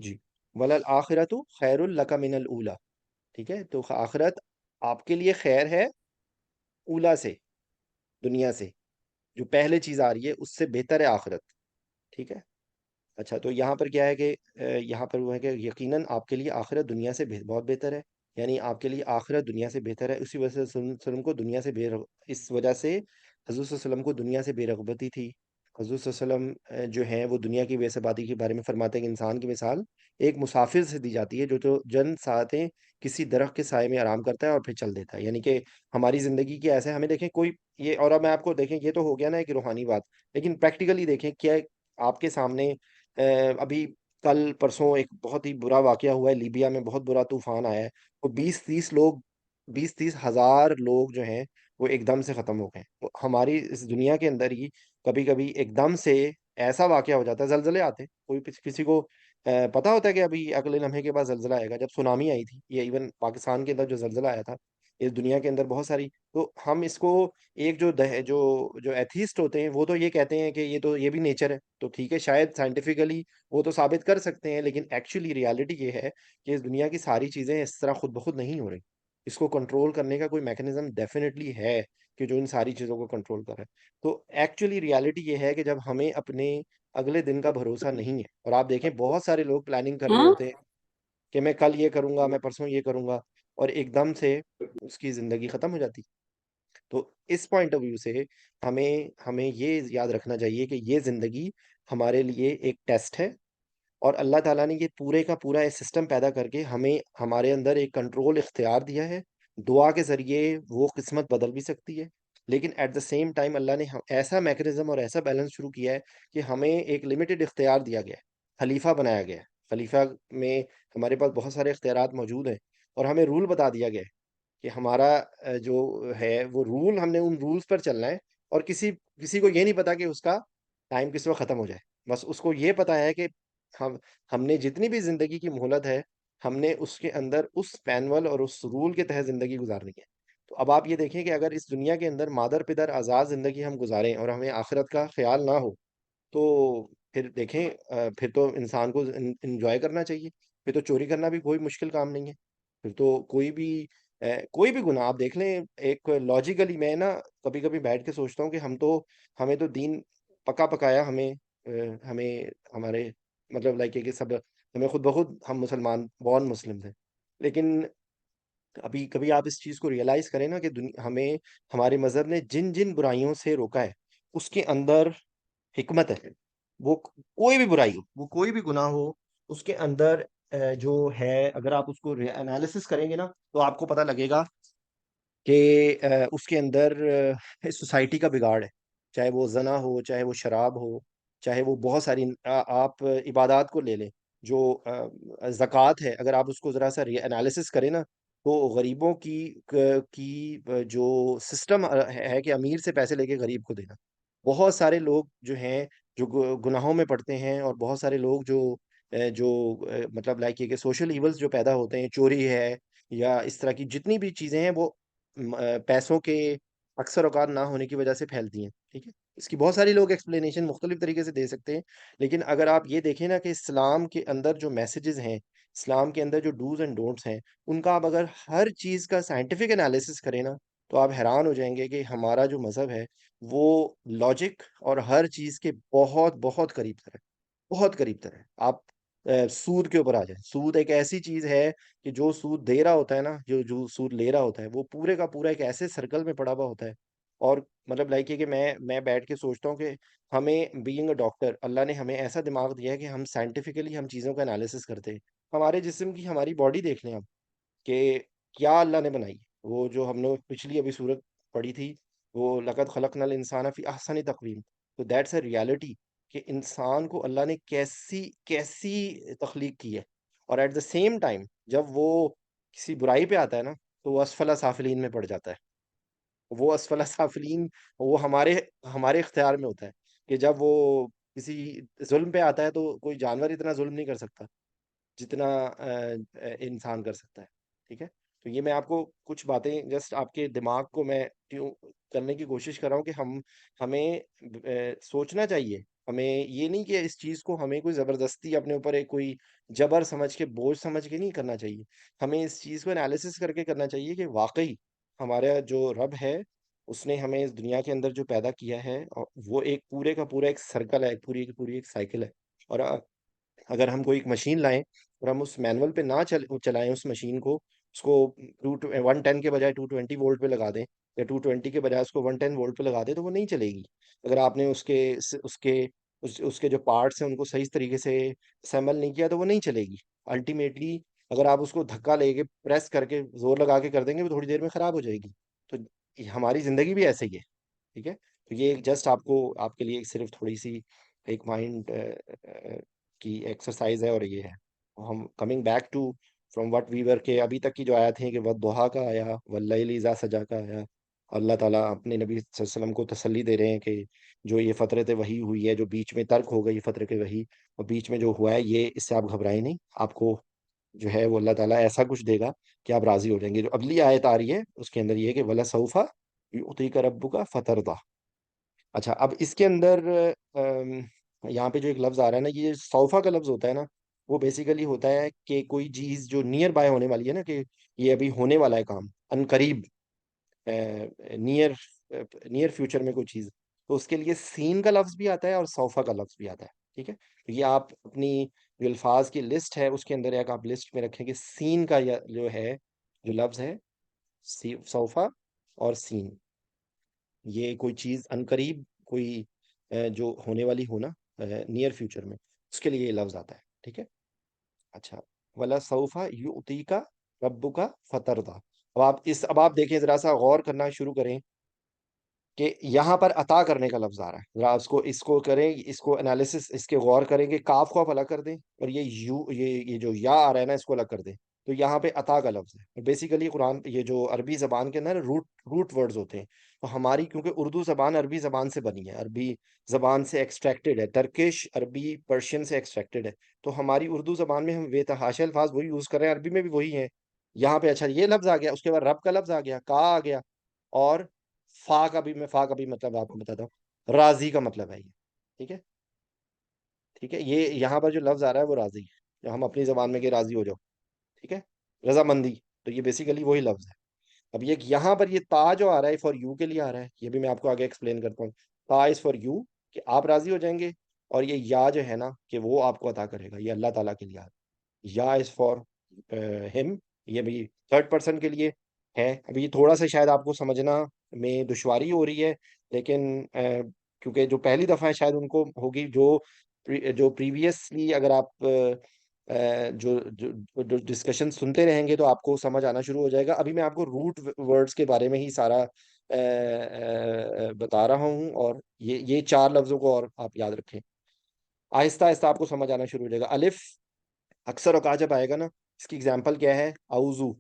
جی. وَلَلْآخِرَةُ خَيْرٌ لَكَ مِنَ الْأُولَى. ٹھیک ہے. تو آخرت آپ کے لیے خیر ہے اولا سے, دنیا سے. جو پہلے چیز آ رہی ہے اس سے بہتر ہے آخرت. ٹھیک ہے. اچھا تو یہاں پر کیا ہے کہ یہاں پر وہ ہے کہ یقیناً آپ کے لیے آخرت دنیا سے بہت بہتر ہے. یعنی آپ کے لیے آخرت دنیا سے بہتر ہے. اسی وجہ سے وسلم کو دنیا سے اس وجہ سے حضور صلی اللہ علیہ وسلم کو دنیا سے بے رغبتی تھی. حضور صلی اللہ علیہ وسلم جو ہیں وہ دنیا کی بے ثباتی کے بارے میں فرماتے ہیں کہ انسان کی مثال ایک مسافر سے دی جاتی ہے جو جن ساعتیں کسی درخت کے سائے میں آرام کرتا ہے اور پھر چل دیتا ہے. یعنی کہ ہماری زندگی کی ایسے ہمیں دیکھیں کوئی یہ, اور اب میں آپ کو دیکھیں یہ تو ہو گیا نا ایک روحانی بات, لیکن پریکٹیکلی دیکھیں کیا آپ کے سامنے ابھی کل پرسوں ایک بہت ہی برا واقعہ ہوا ہے لیبیا میں. بہت برا طوفان آیا ہے. وہ 20-30 ہزار لوگ جو ہیں وہ ایک دم سے ختم ہو گئے. ہماری اس دنیا کے اندر ہی کبھی کبھی ایک دم سے ایسا واقعہ ہو جاتا ہے, زلزلے آتے, کوئی کسی کو پتا ہوتا ہے کہ ابھی اگلے لمحے کے بعد زلزلہ آئے گا. جب سونامی آئی تھی, یہ ایون پاکستان کے اندر جو زلزلہ آیا تھا, اس دنیا کے اندر بہت ساری, تو ہم اس کو ایک جو ایتھیسٹ ہوتے ہیں وہ تو یہ کہتے ہیں کہ یہ بھی نیچر ہے. تو ٹھیک ہے, شاید سائنٹیفکلی وہ تو ثابت کر سکتے ہیں, لیکن ایکچولی ریالٹی یہ ہے کہ اس دنیا کی ساری چیزیں اس طرح خود بخود نہیں ہو رہی. اس کو کنٹرول کرنے کا کوئی میکنزم ڈیفینیٹلی ہے کہ جو ان ساری چیزوں کو کنٹرول کرے. تو ایکچولی ریالٹی یہ ہے کہ جب ہمیں اپنے اگلے دن کا بھروسہ نہیں ہے، اور آپ دیکھیں بہت سارے لوگ پلاننگ کر رہے ہاں ہوتے ہیں کہ میں کل یہ کروں گا، میں پرسوں یہ کروں گا، اور ایک دم سے اس کی زندگی ختم ہو جاتی. تو اس پوائنٹ آف ویو سے ہمیں یہ یاد رکھنا چاہیے کہ یہ زندگی ہمارے لیے ایک ٹیسٹ ہے، اور اللہ تعالیٰ نے یہ پورے کا پورا ایک سسٹم پیدا کر کے ہمیں ہمارے اندر ایک کنٹرول اختیار دیا ہے. دعا کے ذریعے وہ قسمت بدل بھی سکتی ہے، لیکن ایٹ دا سیم ٹائم اللہ نے ایسا میکنزم اور ایسا بیلنس شروع کیا ہے کہ ہمیں ایک لمیٹڈ اختیار دیا گیا ہے، خلیفہ بنایا گیا ہے. خلیفہ میں ہمارے پاس بہت سارے اختیارات موجود ہیں، اور ہمیں رول بتا دیا گیا ہے کہ ہمارا جو ہے وہ رول، ہم نے ان رولز پر چلنا ہے. اور کسی کو یہ نہیں پتا کہ اس کا ٹائم کس وقت ختم ہو جائے. بس اس کو یہ پتا ہے کہ ہم ہم نے جتنی بھی زندگی کی مہلت ہے، ہم نے اس کے اندر اس مینول اور اس رول کے تحت زندگی گزارنی ہے. تو اب آپ یہ دیکھیں کہ اگر اس دنیا کے اندر مادر پدر آزاد زندگی ہم گزاریں اور ہمیں آخرت کا خیال نہ ہو، تو پھر دیکھیں پھر تو انسان کو انجوائے کرنا چاہیے. پھر تو چوری کرنا بھی کوئی مشکل کام نہیں ہے. پھر تو کوئی بھی گناہ آپ دیکھ لیں. ایک لاجیکلی میں نا کبھی کبھی بیٹھ کے سوچتا ہوں کہ ہمیں تو دین پکا پکایا، ہمیں ہمارے مطلب لائک کہ سب ہمیں خود بخود ہم مسلمان بورن مسلم تھے. لیکن ابھی کبھی آپ اس چیز کو ریئلائز کریں نا کہ ہمیں ہمارے مذہب نے جن جن برائیوں سے روکا ہے، اس کے اندر حکمت ہے. وہ کوئی بھی برائی ہو، وہ کوئی بھی گناہ ہو، اس کے اندر جو ہے، اگر آپ اس کو انالیسس کریں گے نا تو آپ کو پتہ لگے گا کہ اس کے اندر سوسائٹی کا بگاڑ ہے. چاہے وہ زنا ہو، چاہے وہ شراب ہو، چاہے وہ بہت ساری آپ عبادات کو لے لیں. جو زکوٰۃ ہے، اگر آپ اس کو ذرا سا انالیسس کریں نا، تو غریبوں کی جو سسٹم ہے کہ امیر سے پیسے لے کے غریب کو دینا. بہت سارے لوگ جو ہیں جو گناہوں میں پڑتے ہیں، اور بہت سارے لوگ جو مطلب لائک یہ کہ سوشل ایولز جو پیدا ہوتے ہیں، چوری ہے یا اس طرح کی جتنی بھی چیزیں ہیں، وہ پیسوں کے اکثر اوقات نہ ہونے کی وجہ سے پھیلتی ہیں. ٹھیک ہے، اس کی بہت ساری لوگ ایکسپلینیشن مختلف طریقے سے دے سکتے ہیں. لیکن اگر آپ یہ دیکھیں نا کہ اسلام کے اندر جو میسیجز ہیں، اسلام کے اندر جو ڈوز اینڈ ڈونٹس ہیں، ان کا آپ اگر ہر چیز کا سائنٹیفک انالیسس کریں نا، تو آپ حیران ہو جائیں گے کہ ہمارا جو مذہب ہے وہ لاجک اور ہر چیز کے بہت بہت قریب تر ہے. بہت قریب تر ہے. آپ سود کے اوپر آ جائیں. سود ایک ایسی چیز ہے کہ جو سود دے رہا ہوتا ہے نا، جو سود لے رہا ہوتا ہے، وہ پورے کا پورا ایک ایسے سرکل میں پڑا ہوا ہوتا ہے. اور مطلب لائک یہ کہ میں بیٹھ کے سوچتا ہوں کہ ہمیں بینگ اے ڈاکٹر، اللہ نے ہمیں ایسا دماغ دیا ہے کہ ہم سائنٹیفکلی ہم چیزوں کا انالیسس کرتے ہیں. ہمارے جسم کی ہماری باڈی دیکھ لیں آپ کہ کیا اللہ نے بنائی. وہ جو ہم نے پچھلی ابھی صورت پڑھی تھی، وہ لقد خلقنا الانسان فی احسن تقویم. تو دیٹس اے ریالٹی کہ انسان کو اللہ نے کیسی کیسی تخلیق کی ہے. اور ایٹ دا سیم ٹائم جب وہ کسی برائی پہ آتا ہے نا، تو وہ اسفل سافلین میں پڑ جاتا ہے. وہ اسفل سافلین وہ ہمارے اختیار میں ہوتا ہے کہ جب وہ کسی ظلم پہ آتا ہے، تو کوئی جانور اتنا ظلم نہیں کر سکتا جتنا انسان کر سکتا ہے. ٹھیک ہے. تو یہ میں آپ کو کچھ باتیں جسٹ آپ کے دماغ کو میں کیوں کرنے کی کوشش کر رہا ہوں کہ ہمیں سوچنا چاہیے. ہمیں یہ نہیں کہ اس چیز کو ہمیں کوئی زبردستی اپنے اوپر ایک کوئی جبر سمجھ کے، بوجھ سمجھ کے نہیں کرنا چاہیے. ہمیں اس چیز کو انالیسس کر کے کرنا چاہیے کہ واقعی ہمارا جو رب ہے، اس نے ہمیں اس دنیا کے اندر جو پیدا کیا ہے، وہ ایک پورے کا پورا ایک سرکل ہے، ایک پوری کی پوری ایک سائیکل ہے. اور اگر ہم کوئی ایک مشین لائیں اور ہم اس مینول پہ نہ چلائیں اس مشین کو، اس کو 110 کے بجائے 220 وولٹ پہ لگا دیں، یا 220 کے بجائے اس کو 110 وولٹ پہ لگا دیں، تو وہ نہیں چلے گی. اگر آپ نے اس کے جو پارٹس ہیں ان کو صحیح طریقے سے اسمبل نہیں کیا، تو وہ نہیں چلے گی. الٹیمیٹلی اگر آپ اس کو دھکا لے کے پریس کر کے زور لگا کے کر دیں گے، وہ تھوڑی دیر میں خراب ہو جائے گی. تو ہماری زندگی بھی ایسے ہی ہے. ٹھیک ہے. تو یہ جسٹ آپ کے لیے صرف تھوڑی سی ایک مائنڈ کی ایکسرسائز ہے. اور یہ ہے ہم coming back to from what we were کے ابھی تک کی جو آیات ہیں کہ وضحیٰ کا آیا، واللیل اذا سجا کا آیا. اللہ تعالیٰ اپنے نبی صلی اللہ علیہ وسلم کو تسلی دے رہے ہیں کہ جو یہ فترت وحی ہوئی ہے، جو بیچ میں ترک ہو گئی فترت وحی، اور بیچ میں جو ہوا ہے، یہ اس سے آپ گھبرائیں نہیں. آپ کو جو ہے وہ اللہ تعالیٰ ایسا کچھ دے گا کہ آپ راضی ہو جائیں گے. جو اگلی آیت آ رہی ہے اس کے اندر یہ ہے کہ وَلَسَوْفَ يُعْطِيكَ رَبُّكَ فَتَرْضَىٰ. اچھا، اب اس کے اندر یہاں پہ جو ایک لفظ آ رہا ہے نا، یہ صوفہ کا لفظ ہوتا ہے نا، وہ بیسیکلی ہوتا ہے کہ کوئی چیز جو نیئر بائی ہونے والی ہے نا، کہ یہ ابھی ہونے والا ہے کام، ان قریب، نیئر نیئر فیوچر میں کوئی چیز، تو اس کے لیے سین کا لفظ بھی آتا ہے اور سوفا کا لفظ بھی آتا ہے. ٹھیک ہے، تو یہ آپ اپنی جو الفاظ کی لسٹ ہے اس کے اندر ایک آپ لسٹ میں رکھیں کہ سین کا جو ہے، جو لفظ ہے، سوفا اور سین، یہ کوئی چیز ان قریب، کوئی جو ہونے والی ہو نا نیئر فیوچر میں، اس کے لیے یہ لفظ آتا ہے. ٹھیک ہے. اچھا، ولا سوفا یؤتی کا ربو کا فتردا. اب آپ دیکھیں، ذرا سا غور کرنا شروع کریں کہ یہاں پر عطا کرنے کا لفظ آ رہا ہے. ذرا اس کو کریں، اس کو انالیسس، اس کے غور کریں کہ کاف کو آپ الگ کر دیں، اور یہ جو یا آ رہا ہے نا، اس کو الگ کر دیں. تو یہاں پہ عطا کا لفظ ہے. بیسیکلی قرآن، یہ جو عربی زبان کے اندر روٹ ورڈز ہوتے ہیں، تو ہماری کیونکہ اردو زبان عربی زبان سے بنی ہے، عربی زبان سے ایکسٹریکٹڈ ہے، ترکش عربی پرشین سے ایکسٹریکٹڈ ہے، تو ہماری اردو زبان میں ہم بے تحاشا الفاظ وہی یوز کر رہے ہیں، عربی میں بھی وہی ہیں. یہاں پہ اچھا یہ لفظ آ گیا، اس کے بعد رب کا لفظ آ گیا، کا آ گیا، اور فا کا بھی مطلب آپ کو بتاتا ہوں، راضی کا مطلب ہے یہ. ٹھیک ہے. ٹھیک ہے، یہ یہاں پر جو لفظ آ رہا ہے وہ راضی ہے، جو ہم اپنی زبان میں کہ راضی ہو جاؤ. ٹھیک ہے، رضامندی، تو یہ بیسیکلی وہی لفظ ہے. اب یہ یہاں پر یہ تا جو آ رہا ہے فار یو کے لیے آ رہا ہے، یہ بھی میں آپ کو آگے ایکسپلین کرتا ہوں. تا از فار یو، کہ آپ راضی ہو جائیں گے، اور یہ یا جو ہے نا کہ وہ آپ کو عطا کرے گا، یہ اللہ تعالیٰ کے لیے آ رہا ہے. یا از فار ہم، یہ بھی تھرڈ پرسن کے لیے ہے. ابھی تھوڑا سا شاید آپ کو سمجھنا میں دشواری ہو رہی ہے، لیکن کیونکہ جو پہلی دفعہ ہے شاید ان کو ہوگی، جو پریویسلی اگر آپ جو ڈسکشن سنتے رہیں گے تو آپ کو سمجھ آنا شروع ہو جائے گا. ابھی میں آپ کو روٹ ورڈز کے بارے میں ہی سارا بتا رہا ہوں، اور یہ چار لفظوں کو اور آپ یاد رکھیں. آہستہ آہستہ آپ کو سمجھ آنا شروع ہو جائے گا. الف اکثر اوقات جب آئے گا نا، اس کی اگزامپل کیا ہے؟ اوزو.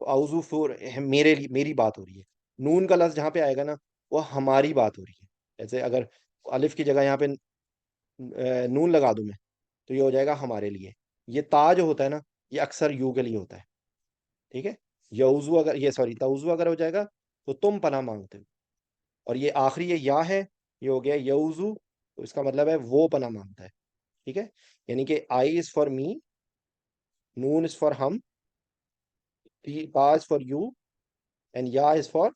اوزو فور، میرے لیے، میری بات ہو رہی ہے. نون کا لفظ جہاں پہ آئے گا نا، وہ ہماری بات ہو رہی ہے. جیسے اگر الف کی جگہ یہاں پہ نون لگا دوں میں، تو یہ ہو جائے گا ہمارے لیے. یہ تا جو ہوتا ہے نا، یہ اکثر یو کے لیے ہوتا ہے. ٹھیک ہے. یوزو اگر، یہ سوری توزو اگر ہو جائے گا تو تم پناہ مانگتے ہو. اور یہ آخری یہ یا ہے، یہ ہو گیا یوزو، تو اس کا مطلب ہے وہ پناہ مانگتا ہے. ٹھیک ہے. یعنی کہ آئی is for me, known is for ہم، تا از فار یو، اینڈ یا از فار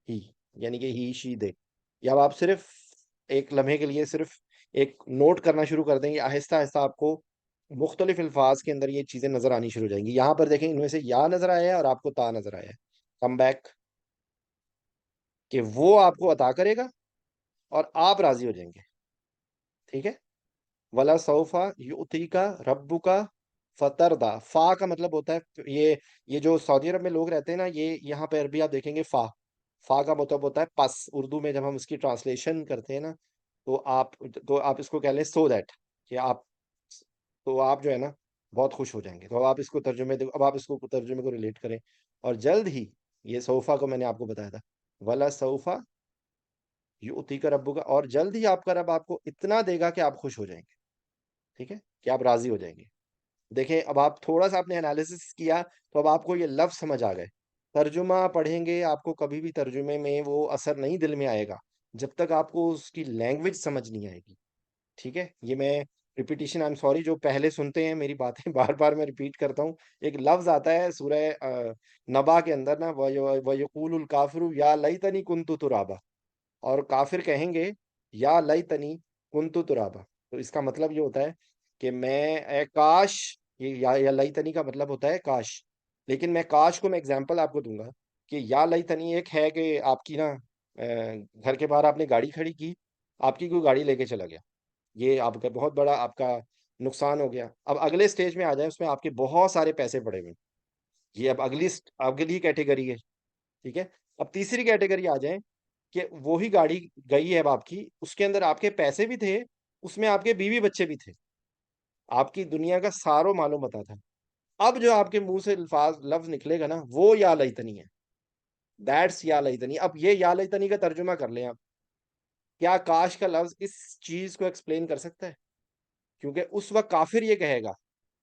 ہی، یعنی کہ ہی شی دے. یا اب آپ صرف ایک لمحے کے لیے صرف ایک نوٹ کرنا شروع کر دیں گے، آہستہ آہستہ آپ کو مختلف الفاظ کے اندر یہ چیزیں نظر آنی شروع ہو جائیں گی. یہاں پر دیکھیں، ان میں سے یا نظر آیا ہے اور آپ کو تا نظر آیا ہے. کم بیک، کہ وہ آپ کو عطا کرے گا اور آپ راضی ہو جائیں گے. ٹھیک ہے. ولا سوفا یؤتی کا ربو کا فتردا. فا کا مطلب ہوتا ہے یہ جو سعودی عرب میں لوگ رہتے ہیں نا، یہ یہاں پہ عربی آپ دیکھیں گے فا. فا کا مطلب ہوتا ہے پس. اردو میں جب ہم اس کی ٹرانسلیشن کرتے ہیں نا، تو آپ اس کو کہہ لیں سو دیٹ، کہ آپ جو ہے نا بہت خوش ہو جائیں گے. تو اب آپ اس کو ترجمے کو ریلیٹ کریں. اور جلد ہی، یہ صوفہ کو میں نے آپ کو بتایا تھا، ولا صوفہ یؤتی کا ربو کا، اور جلد ہی آپ کا رب آپ کو اتنا دے گا کہ آپ خوش ہو جائیں گے. ٹھیک ہے، کہ آپ راضی ہو جائیں گے. دیکھیں، اب آپ تھوڑا سا آپ نے انالیسس کیا، تو اب آپ کو یہ لفظ سمجھ آ گئے. ترجمہ پڑھیں گے، آپ کو کبھی بھی ترجمے میں وہ اثر نہیں دل میں آئے گا جب تک آپ کو اس کی لینگویج سمجھ نہیں آئے گی. ٹھیک ہے. یہ میں ریپیٹیشن، آئی ایم سوری، جو پہلے سنتے ہیں میری باتیں بار بار میں ریپیٹ کرتا ہوں. ایک لفظ آتا ہے سورہ نبا کے اندر نا، وَيَقُولُ الْكَافِرُ يَا لَيْتَنِي كُنْتُ تُرَابًا، اور کافر کہیں گے یا لیتنی کنتو ترابا. تو اس کا مطلب یہ ہوتا ہے کہ میں، اے کاش، یہ یا لیتنی کا مطلب ہوتا ہے کاش. لیکن میں کاش کو میں ایگزامپل آپ کو دوں گا کہ یا لیتنی ایک ہے کہ آپ کی نا گھر کے باہر آپ نے گاڑی کھڑی کی، آپ کی کوئی گاڑی لے کے چلا گیا، یہ آپ کا بہت بڑا آپ کا نقصان ہو گیا. اب اگلے سٹیج میں آ جائیں، اس میں آپ کے بہت سارے پیسے پڑے ہوئے. یہ اب اگلی کیٹیگری ہے. ٹھیک ہے. اب تیسری کیٹیگری آ جائیں کہ وہی گاڑی گئی ہے اب آپ کی، اس کے اندر آپ کے پیسے بھی تھے، اس میں آپ کے بیوی بچے بھی تھے، آپ کی دنیا کا ساروں معلوم پتا تھا. اب جو آپ کے منہ سے لفظ نکلے گا نا، وہ یا لیتنی ہے. دیٹس یا لیتنی. اب یہ یا لیتنی کا ترجمہ کر لیں آپ. کیا کاش کا لفظ اس چیز کو ایکسپلین کر سکتا ہے؟ کیونکہ اس وقت کافر یہ کہے گا،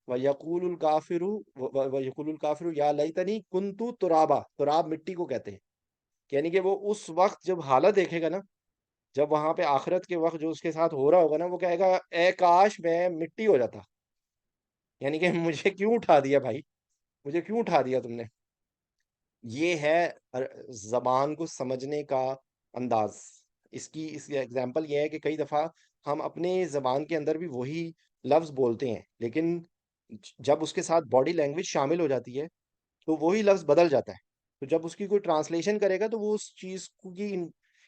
وَيَقُولُ الْكَافِرُ وَيَقُولُ الْكَافِرُ يَا لَيْتَنِي كُنْتُ تُرَابًا. تراب مٹی کو کہتے ہیں. یعنی کہ وہ اس وقت جب حالت دیکھے گا نا، جب وہاں پہ آخرت کے وقت جو اس کے ساتھ ہو رہا ہوگا نا، وہ کہے گا اے کاش میں مٹی ہو جاتا، یعنی کہ مجھے کیوں اٹھا دیا بھائی، مجھے کیوں اٹھا دیا تم نے. یہ ہے زبان کو سمجھنے کا انداز. اس کی ایگزامپل یہ ہے کہ کئی دفعہ ہم اپنے زبان کے اندر بھی وہی لفظ بولتے ہیں، لیکن جب اس کے ساتھ باڈی لینگویج شامل ہو جاتی ہے تو وہی لفظ بدل جاتا ہے. تو جب اس کی کوئی ٹرانسلیشن کرے گا تو وہ اس چیز کی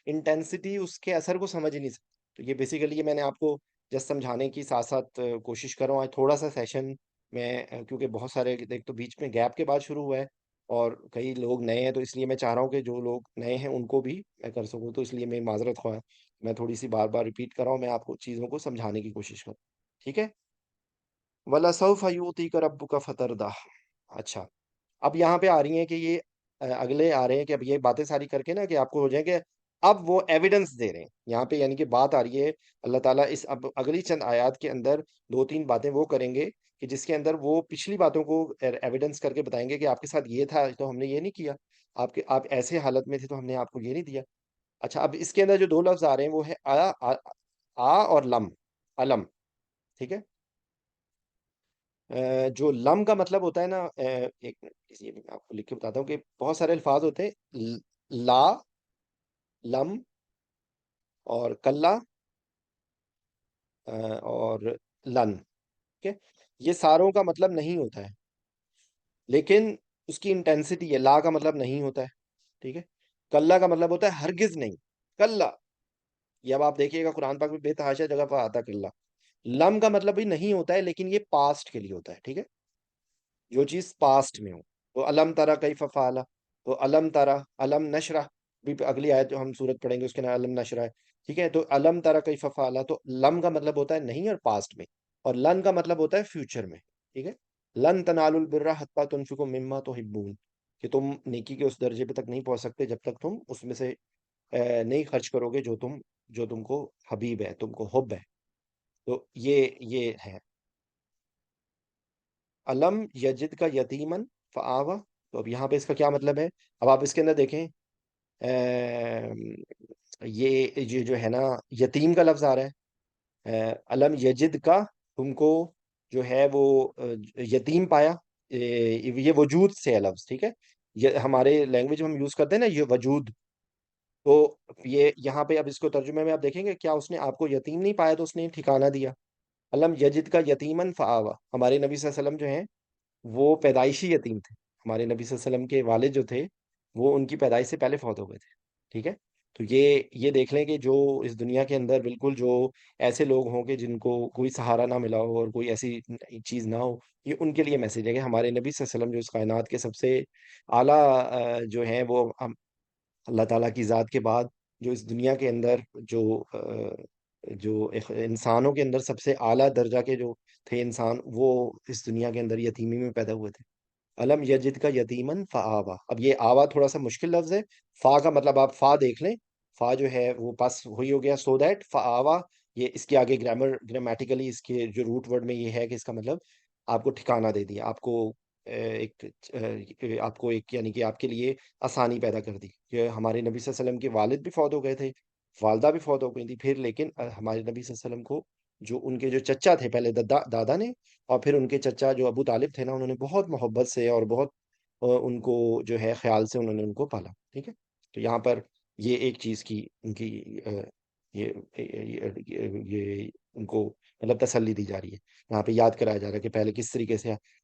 انٹینسٹی، اس کے اثر کو سمجھ ہی نہیں سکتا. تو یہ بیسیکلی یہ میں نے آپ کو جس سمجھانے کی ساتھ ساتھ کوشش کر رہا ہوں آج تھوڑا سا سیشن میں، کیونکہ بہت سارے ایک تو بیچ میں گیپ کے بعد شروع ہوا ہے اور کئی لوگ نئے ہیں، تو اس لیے میں چاہ رہا ہوں کہ جو لوگ نئے ہیں ان کو بھی میں کر سکوں. تو اس لیے میں معذرت خواہ میں تھوڑی سی بار بار ریپیٹ کر رہا ہوں، میں آپ کو چیزوں کو سمجھانے کی کوشش کروں. ٹھیک ہے. وَلَسَوْفَ يُعْطِيكَ رَبُّكَ فَتَرْضَىٰ. اچھا، اب یہاں پہ آ رہی ہیں کہ یہ اگلے آ رہے ہیں کہ اب یہ باتیں ساری کر کے نا کہ آپ کو ہو جائیں کہ اب وہ ایویڈنس دے رہے ہیں یہاں پہ، یعنی کہ بات آ رہی ہے اللہ تعالیٰ اس اب اگلی چند آیات کے اندر دو تین باتیں وہ کریں گے کہ جس کے اندر وہ پچھلی باتوں کو ایویڈنس کر کے بتائیں گے کہ آپ کے ساتھ یہ تھا تو ہم نے یہ نہیں کیا، آپ ایسے حالت میں تھے تو ہم نے آپ کو یہ نہیں دیا. اچھا، اب اس کے اندر جو دو لفظ آ رہے ہیں وہ ہے اور لم. علم. ٹھیک ہے. جو لم کا مطلب ہوتا ہے نا، ایک منٹ کسی میں آپ کو لکھ کے بتاتا ہوں کہ بہت سارے الفاظ ہوتے ہیں لا، لم اور کلا اور لن. ٹھیک ہے. یہ ساروں کا مطلب نہیں ہوتا ہے، لیکن اس کی انٹینسٹی ہے. لا کا مطلب نہیں ہوتا ہے. ٹھیک ہے. کلا کا مطلب ہوتا ہے ہرگز نہیں. کلا، یہ اب آپ دیکھیے گا قرآن پاک میں بے تحاشا جگہ پر آتا ہے کلا. لم کا مطلب بھی نہیں ہوتا ہے، لیکن یہ پاسٹ کے لیے ہوتا ہے. ٹھیک ہے. جو چیز پاسٹ میں ہو. تو علم ترا کیف فعل، تو علم ترا، علم نشرح بھی اگلی آیت جو ہم سورت پڑھیں گے اس کے نام علم نشرح ہے. ٹھیک ہے. تو علم ترا کیف فعل، تو لم کا مطلب ہوتا ہے نہیں اور پاسٹ میں، اور لن کا مطلب ہوتا ہے فیوچر میں. ٹھیک ہے. لن تنالوا البر حتى تنفقوا مما تحبون، کہ تم نیکی کے اس درجے پہ تک نہیں پہنچ سکتے جب تک تم اس میں سے نہیں خرچ کرو گے جو تم کو حبیب ہے، تم کو حب ہے. تو یہ ہے علم یجد کا یتیمن فآوا. تو اب یہاں پہ اس کا کیا مطلب ہے؟ اب آپ اس کے اندر دیکھیں، یہ جو ہے نا یتیم کا لفظ آ رہا ہے. علم یجد کا، تم کو جو ہے وہ یتیم پایا. یہ وجود سے ہے لفظ. ٹھیک ہے. یہ ہمارے لینگویج میں ہم یوز کرتے ہیں نا یہ وجود. تو یہ یہاں پہ اب اس کو ترجمے میں آپ دیکھیں گے، کیا اس نے آپ کو یتیم نہیں پایا تو اس نے ٹھکانہ دیا. علم یجد کا یتیمن فآوا. ہمارے نبی صلی اللہ علیہ وسلم جو ہیں وہ پیدائشی یتیم تھے. ہمارے نبی صلی اللہ علیہ وسلم کے والد جو تھے وہ ان کی پیدائش سے پہلے فوت ہو گئے تھے. ٹھیک ہے. تو یہ دیکھ لیں کہ جو اس دنیا کے اندر بالکل جو ایسے لوگ ہوں کہ جن کو کوئی سہارا نہ ملا ہو اور کوئی ایسی چیز نہ ہو، یہ ان کے لیے میسج ہے کہ ہمارے نبی صلی اللہ علیہ وسلم جو اس کائنات کے سب سے اعلیٰ جو ہیں وہ اللہ تعالیٰ کی ذات کے بعد جو اس دنیا کے اندر جو انسانوں کے اندر سب سے اعلیٰ درجہ کے جو تھے انسان، وہ اس دنیا کے اندر یتیمی میں پیدا ہوئے تھے. علم یجد کا یتیمن فآوا. اب یہ آوا تھوڑا سا مشکل لفظ ہے. فا کا مطلب آپ فا دیکھ لیں، فا جو ہے وہ پاس وہی ہو گیا سو دیٹ فآوا. یہ اس کے آگے گرامیٹیکلی اس کے جو روٹ ورڈ میں یہ ہے کہ اس کا مطلب آپ کو ٹھکانہ دے دیا، آپ کو ایک یعنی کہ آپ کے لیے آسانی پیدا کر دی. کہ ہمارے نبی صلی اللہ علیہ وسلم کے والد بھی فوت ہو گئے تھے، والدہ بھی فوت ہو گئی تھی، پھر لیکن ہمارے نبی صلی اللہ علیہ وسلم کو جو ان کے جو چچا تھے پہلے دادا نے، اور پھر ان کے چچا جو ابو طالب تھے نا، انہوں نے بہت محبت سے اور بہت ان کو جو ہے خیال سے انہوں نے ان کو پالا. ٹھیک ہے. تو یہاں پر یہ ایک چیز کی ان کی یہ ان کو مطلب تسلی دی جا رہی ہے. یہاں پہ یاد کرایا جا رہا ہے کہ پہلے کس طریقے سے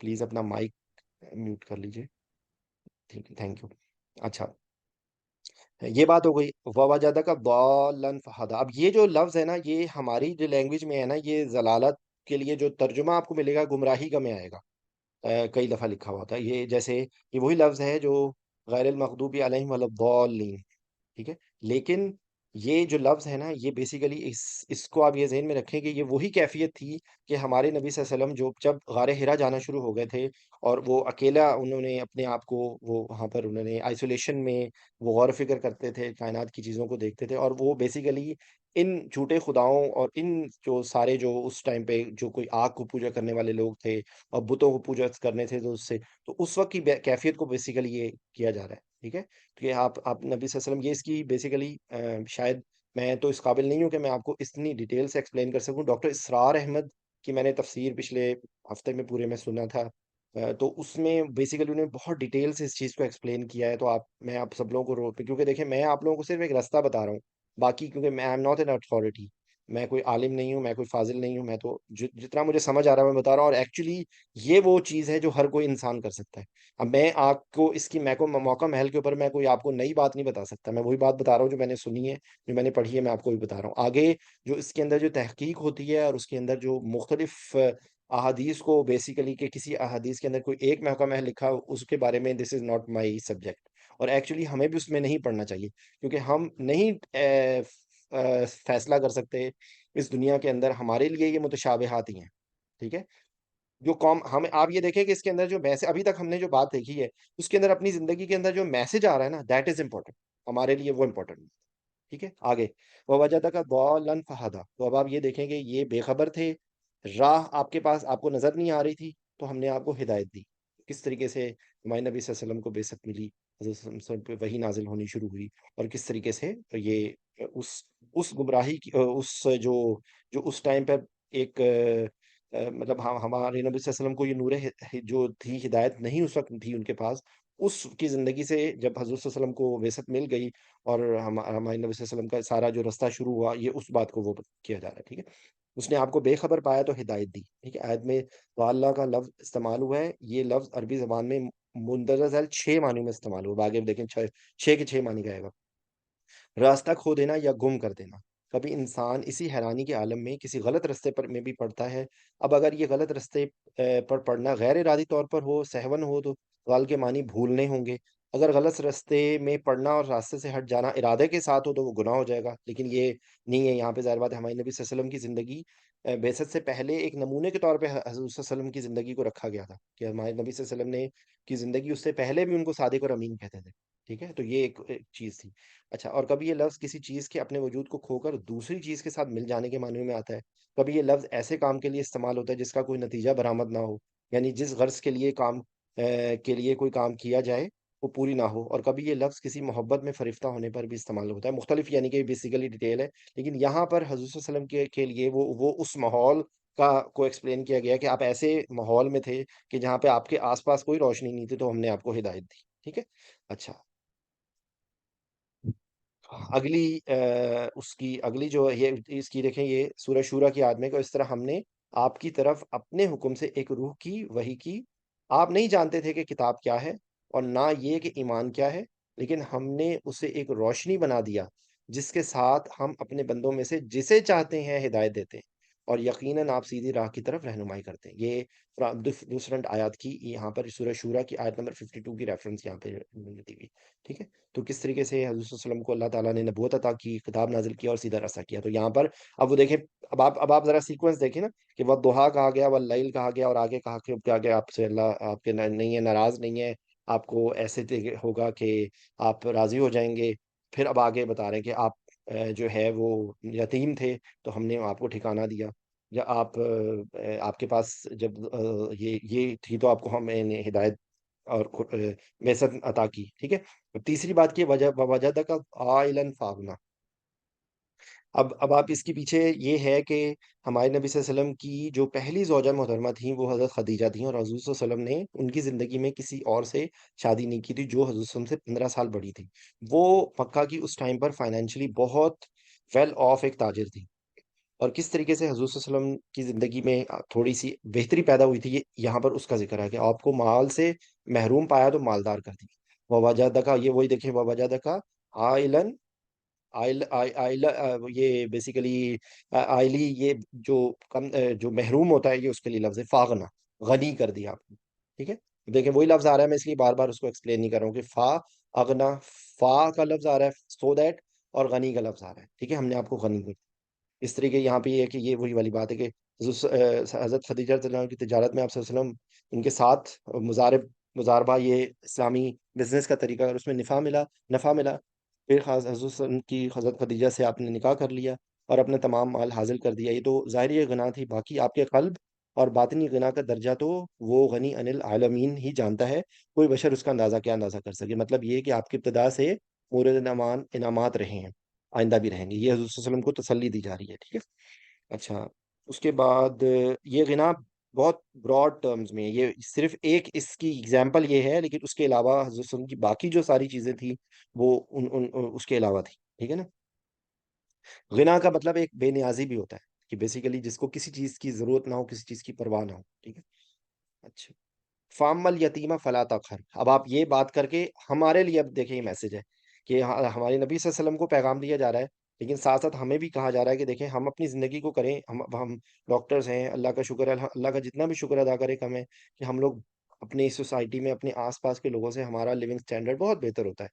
پلیز اپنا مائک میوٹ کر لیجئے. ٹھیک ہے. Thank you. اچھا، یہ بات ہو گئی. ووجدہ کا ضالن فہدا. اب یہ جو لفظ ہے نا، یہ ہماری جو لینگویج میں ہے نا، یہ ضلالت کے لیے جو ترجمہ آپ کو ملے گا گمراہی کا میں آئے گا. کئی دفعہ لکھا ہوا ہوتا ہے یہ، جیسے یہ وہی لفظ ہے جو غیر المغضوب علیہم ولا الضالین. ٹھیک ہے. لیکن یہ جو لفظ ہے نا، یہ بیسیکلی اس کو آپ یہ ذہن میں رکھیں کہ یہ وہی کیفیت تھی کہ ہمارے نبی صلی اللہ علیہ وسلم جو جب غار حرا جانا شروع ہو گئے تھے اور وہ اکیلا انہوں نے اپنے آپ کو وہ وہاں پر انہوں نے آئسولیشن میں وہ غور و فکر کرتے تھے، کائنات کی چیزوں کو دیکھتے تھے، اور وہ بیسیکلی ان جھوٹے خداؤں اور ان جو سارے جو اس ٹائم پہ جو کوئی آگ کو پوجا کرنے والے لوگ تھے اور بتوں کو پوجا کرنے تھے، تو اس سے تو اس وقت کی کیفیت کو بیسیکلی یہ کیا جا رہا ہے، ٹھیک ہے؟ کہ آپ نبی صلی اللہ علیہ وسلم، یہ اس کی بیسیکلی شاید میں تو اس قابل نہیں ہوں کہ میں آپ کو اتنی ڈیٹیل سے ایکسپلین کر سکوں. ڈاکٹر اسرار احمد کی میں نے تفسیر پچھلے ہفتے میں پورے میں سنا تھا، تو اس میں بیسیکلی انہوں نے بہت ڈیٹیل سے اس چیز کو ایکسپلین کیا ہے. تو میں آپ سب لوگوں کو کیونکہ دیکھیں میں آپ لوگوں کو صرف ایک راستہ بتا رہا ہوں، باقی کیونکہ میں ایم ناٹ این اتھارٹی، میں کوئی عالم نہیں ہوں، میں کوئی فاضل نہیں ہوں، میں تو جتنا مجھے سمجھ آ رہا ہے میں بتا رہا ہوں. اور ایکچولی یہ وہ چیز ہے جو ہر کوئی انسان کر سکتا ہے. اب میں آپ کو اس کی میں کو موقع محل کے اوپر میں کوئی آپ کو نئی بات نہیں بتا سکتا، میں وہی بات بتا رہا ہوں جو میں نے سنی ہے، جو میں نے پڑھی ہے، میں آپ کو بھی بتا رہا ہوں. آگے جو اس کے اندر جو تحقیق ہوتی ہے اور اس کے اندر جو مختلف احادیث کو بیسیکلی کہ کسی احادیث کے اندر کوئی ایک محکمہ ہے لکھا، اس کے بارے میں دس از ناٹ مائی سبجیکٹ. اور ایکچولی ہمیں بھی اس میں نہیں پڑھنا چاہیے، کیونکہ ہم نہیں فیصلہ کر سکتے اس دنیا کے اندر. ہمارے لیے یہ متشابہات ہی ہیں، ٹھیک ہے؟ جو قوم ہم آپ یہ دیکھیں کہ اس کے اندر جو میسج ابھی تک ہم نے جو بات دیکھی ہے، اس کے اندر اپنی زندگی کے اندر جو میسج آ رہا ہے نا، دیٹ از امپورٹنٹ ہمارے لیے، وہ امپورٹنٹ. ٹھیک ہے؟ آگے وہ وجہ کا ضالًا فہدا، تو اب آپ یہ دیکھیں کہ یہ بے خبر تھے، راہ آپ کے پاس آپ کو نظر نہیں آ رہی تھی، تو ہم نے آپ کو ہدایت دی. کس طریقے سے ہمارے نبی صلی اللہ علیہ وسلم کو بعثت ملی، حضرت صلی اللہ علیہ وسلم پہ وحی نازل ہونی شروع ہوئی، اور کس طریقے سے یہ اس اس گمراہی کی اس جو جو اس ٹائم پہ ایک مطلب ہمارے نبی صلی اللہ علیہ وسلم کو یہ نور جو تھی ہدایت نہیں اس وقت تھی ان کے پاس، اس کی زندگی سے جب حضور صلی اللہ علیہ وسلم کو بعثت مل گئی اور ہمارے نبی صلی اللہ علیہ وسلم کا سارا جو رستہ شروع ہوا، یہ اس بات کو وہ کیا جا رہا ہے. ٹھیک ہے؟ اس نے آپ کو بے خبر پایا تو ہدایت دی. ٹھیک ہے؟ آیت میں اللہ کا لفظ استعمال ہوا ہے، یہ لفظ عربی زبان میں مندرجہ ذیل 6 معنی میں استعمال ہوا. آگے دیکھیں 6 کے 6 معنی کا آئے گا. راستہ کھو دینا یا گم کر دینا. کبھی انسان اسی حیرانی کے عالم میں کسی غلط رستے پر میں بھی پڑتا ہے. اب اگر یہ غلط رستے پر پڑنا غیر ارادی طور پر ہو، سہون ہو، تو غال کے معنی بھولنے ہوں گے. اگر غلط رستے میں پڑنا اور راستے سے ہٹ جانا ارادے کے ساتھ ہو تو وہ گناہ ہو جائے گا، لیکن یہ نہیں ہے. یہاں پہ ظاہر بات ہے ہمارے نبی صلی اللہ علیہ وسلم کی زندگی بعثت سے پہلے ایک نمونے کے طور پہ حضور صلی اللہ علیہ وسلم کی زندگی کو رکھا گیا تھا، کہ ہمارے نبی صلی اللہ علیہ وسلم نے کی زندگی اس سے پہلے بھی ان کو صادق اور امین کہتے تھے. ٹھیک ہے؟ تو یہ ایک چیز تھی. اچھا، اور کبھی یہ لفظ کسی چیز کے اپنے وجود کو کھو کر دوسری چیز کے ساتھ مل جانے کے معنی میں آتا ہے. کبھی یہ لفظ ایسے کام کے لیے استعمال ہوتا ہے جس کا کوئی نتیجہ برآمد نہ ہو، یعنی جس غرض کے لیے کے لیے کوئی کام کیا جائے وہ پوری نہ ہو. اور کبھی یہ لفظ کسی محبت میں فرفتہ ہونے پر بھی استعمال ہوتا ہے. مختلف یعنی کہ بیسیکلی ڈیٹیل ہے، لیکن یہاں پر حضور صلی اللہ علیہ وسلم کے لیے وہ اس ماحول کو ایکسپلین کیا گیا کہ آپ ایسے ماحول میں تھے کہ جہاں پہ آپ کے آس پاس کوئی روشنی نہیں تھی، تو ہم نے آپ کو ہدایت دی. ٹھیک ہے؟ اچھا، اگلی اس کی اگلی جو یہ اس کی دیکھیں، یہ سورہ شورا کی آیت میں کہ اس طرح ہم نے آپ کی طرف اپنے حکم سے ایک روح کی وحی کی. آپ نہیں جانتے تھے کہ کتاب کیا ہے اور نہ یہ کہ ایمان کیا ہے، لیکن ہم نے اسے ایک روشنی بنا دیا جس کے ساتھ ہم اپنے بندوں میں سے جسے چاہتے ہیں ہدایت دیتے ہیں، اور یقیناً آپ سیدھی راہ کی طرف رہنمائی کرتے ہیں. یہ ڈفرنٹ آیات کی یہاں پر سورہ شورا کی آیت نمبر 52 کی ریفرنس یہاں پہ دی ہوئی. ٹھیک ہے؟ تو کس طریقے سے حضور صلی اللہ علیہ وسلم کو اللہ تعالیٰ نے نبوت عطا کی، کتاب نازل کیا اور سیدھا راستہ کیا. تو یہاں پر اب وہ دیکھیں، اب آپ ذرا سیکوینس دیکھیں نا، کہ وہ دوحا کہا گیا، وہ لیل کہا گیا، اور آگے کہا کہ کیا گیا آپ سے اللہ آپ کے نہیں ہے، ناراض نہیں ہے، آپ کو ایسے ہوگا کہ آپ راضی ہو جائیں گے. پھر اب آگے بتا رہے ہیں کہ آپ جو ہے وہ یتیم تھے تو ہم نے آپ کو ٹھکانہ دیا، یا آپ کے پاس جب یہ تھی تو آپ کو ہم نے ہدایت اور بعثت عطا کی. ٹھیک ہے؟ تیسری بات کی وجہ کا عائلن فاغنا. اب آپ اس کے پیچھے یہ ہے کہ ہمارے نبی صلی اللہ علیہ وسلم کی جو پہلی زوجہ محترمہ تھیں وہ حضرت خدیجہ تھیں، اور حضور صلی اللہ علیہ وسلم نے ان کی زندگی میں کسی اور سے شادی نہیں کی تھی جو حضور صلی اللہ علیہ وسلم سے 15 سال بڑی تھی. وہ مکہ کی اس ٹائم پر فائنینشلی بہت ویل آف ایک تاجر تھی. اور کس طریقے سے حضور صلی اللہ علیہ وسلم کی زندگی میں تھوڑی سی بہتری پیدا ہوئی تھی، یہ یہاں پر اس کا ذکر ہے کہ آپ کو مال سے محروم پایا تو مالدار کر دی. وجہ کا یہ وہی دیکھیں، وجہ کا آئلن یہ بیسیکلی آئلی، یہ جو جو محروم ہوتا ہے، یہ اس کے لیے لفظ ہے فاغنا، غنی کر دیا آپ نے. ٹھیک ہے؟ دیکھیں وہی لفظ آ رہا ہے، میں اس لیے بار بار اس کو ایکسپلین نہیں کر رہا ہوں کہ فا اغنا، فا کا لفظ آ رہا ہے سو دیٹ، اور غنی کا لفظ آ رہا ہے. ٹھیک ہے؟ ہم نے آپ کو غنی کر. اس طریقے یہاں پہ یہ ہے کہ یہ وہی والی بات ہے کہ حضرت خدیجہ رضی اللہ عنہا کی تجارت میں آپ صلی اللہ علیہ وسلم ان کے ساتھ مزاربہ، یہ اسلامی بزنس کا طریقہ، اور اس میں نفع ملا. پھر حضرت کی حضرت خدیجہ سے آپ نے نکاح کر لیا. اور اپنا تمام مال حاصل کر دیا، یہ تو ظاہری غنا تھی، باقی آپ کے قلب اور باطنی غنا کا درجہ تو وہ غنی عن العالمین ہی جانتا ہے، کوئی بشر اس کا اندازہ کیا اندازہ کر سکے۔ مطلب یہ کہ آپ کی ابتدا سے پورے انعامات رہے ہیں، آئندہ بھی رہیں گے، یہ حضور صلی اللہ علیہ وسلم کو تسلی دی جا رہی ہے، ٹھیک ہے۔ اچھا، اس کے بعد یہ غنا بہت براڈ ٹرمز میں ہے، یہ صرف ایک اس کی ایگزامپل یہ ہے، لیکن اس کے علاوہ حضرت صلی اللہ علیہ وسلم کی باقی جو ساری چیزیں تھیں وہ اس کے علاوہ تھی، ٹھیک ہے نا۔ غنا کا مطلب ایک بے نیازی بھی ہوتا ہے، کہ بیسیکلی جس کو کسی چیز کی ضرورت نہ ہو، کسی چیز کی پرواہ نہ ہو، ٹھیک ہے۔ اچھا، فام الیتیمہ فلا تقہر، اب آپ یہ بات کر کے ہمارے لیے اب دیکھیں یہ میسج ہے کہ ہمارے نبی صلی اللہ علیہ وسلم کو پیغام دیا جا رہا ہے، لیکن ساتھ ساتھ ہمیں بھی کہا جا رہا ہے کہ دیکھیں ہم اپنی زندگی کو کریں، ہم ڈاکٹرز ہیں، اللہ کا شکر ہے، اللہ کا جتنا بھی شکر ادا کرے کم ہے کہ ہم لوگ اپنی سوسائٹی میں اپنے آس پاس کے لوگوں سے ہمارا لیونگ سٹینڈرڈ بہت بہتر ہوتا ہے۔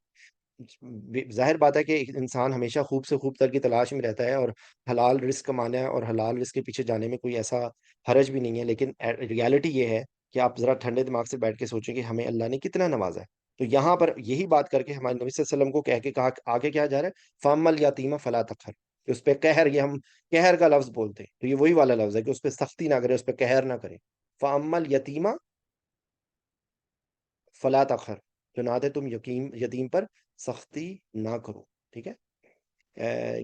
ظاہر بات ہے کہ ایک انسان ہمیشہ خوب سے خوب تر کی تلاش میں رہتا ہے، اور حلال رزق کمانا ہے اور حلال رزق کے پیچھے جانے میں کوئی ایسا حرج بھی نہیں ہے، لیکن ریالٹی یہ ہے کہ آپ ذرا ٹھنڈے دماغ سے بیٹھ کے سوچیں کہ ہمیں اللہ نے کتنا نوازا ہے۔ تو یہاں پر یہی بات کر کے ہمارے نبی صلی اللہ علیہ وسلم کو کہہ کے کہا، آگے کیا جا رہا ہے، فَأَمَّا الْيَتِيمَ فَلَا تَقْهَرْ، کہ اس پہ قہر، یہ ہم قہر کا لفظ بولتے ہیں، تو یہ وہی والا لفظ ہے کہ اس پہ سختی نہ کرے، اس پہ قہر نہ کرے۔ فَأَمَّا الْيَتِيمَ فَلَا تَقْهَرْ، چنانچہ تم یتیم پر سختی نہ کرو، ٹھیک ہے۔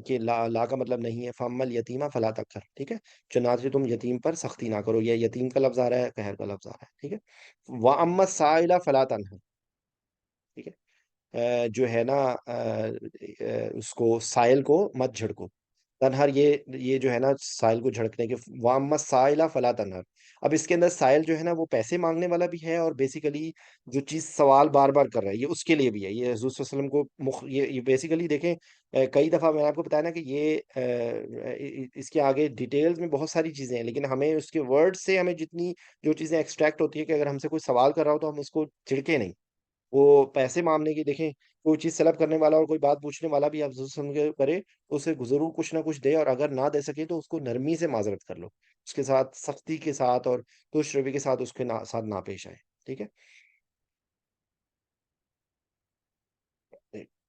کہ لا کا مطلب نہیں ہے، فَأَمَّا الْيَتِيمَ فَلَا تَقْهَرْ، ٹھیک ہے، چنانچہ تم یتیم پر سختی نہ کرو، یہ یتیم کا لفظ آ رہا ہے، قہر کا لفظ آ رہا ہے، ٹھیک ہے۔ وَأَمَّا السَّائِلَ فَلَا تَنْهَرْ، ٹھیک ہے، جو ہے نا اس کو سائل کو مت جھڑکو، تنہر یہ جو ہے نا سائل کو جھڑکنے کے، وَأَمَّا السَّائِلَ فَلَا تَنْهَرْ، اب اس کے اندر سائل جو ہے نا وہ پیسے مانگنے والا بھی ہے، اور بیسیکلی جو چیز سوال بار بار کر رہا ہے یہ اس کے لیے بھی ہے، یہ حضور صلی اللہ علیہ وسلم کو یہ بیسیکلی دیکھیں، کئی دفعہ میں نے آپ کو بتایا نا کہ یہ اس کے آگے ڈیٹیلز میں بہت ساری چیزیں ہیں، لیکن ہمیں اس کے ورڈ سے ہمیں جتنی جو چیزیں ایکسٹریکٹ ہوتی ہے کہ اگر ہم سے کوئی سوال کر رہا ہو تو ہم اس کو چھڑکے نہیں، وہ پیسے مانگنے کی دیکھیں، کوئی چیز طلب کرنے والا اور کوئی بات پوچھنے والا بھی آپ سن کے کرے تو اسے ضرور کچھ نہ کچھ دے، اور اگر نہ دے سکے تو اس کو نرمی سے معذرت کر لو، اس کے ساتھ سختی کے ساتھ اور تش روی کے ساتھ اس کے ساتھ نہ پیش آئے، ٹھیک ہے۔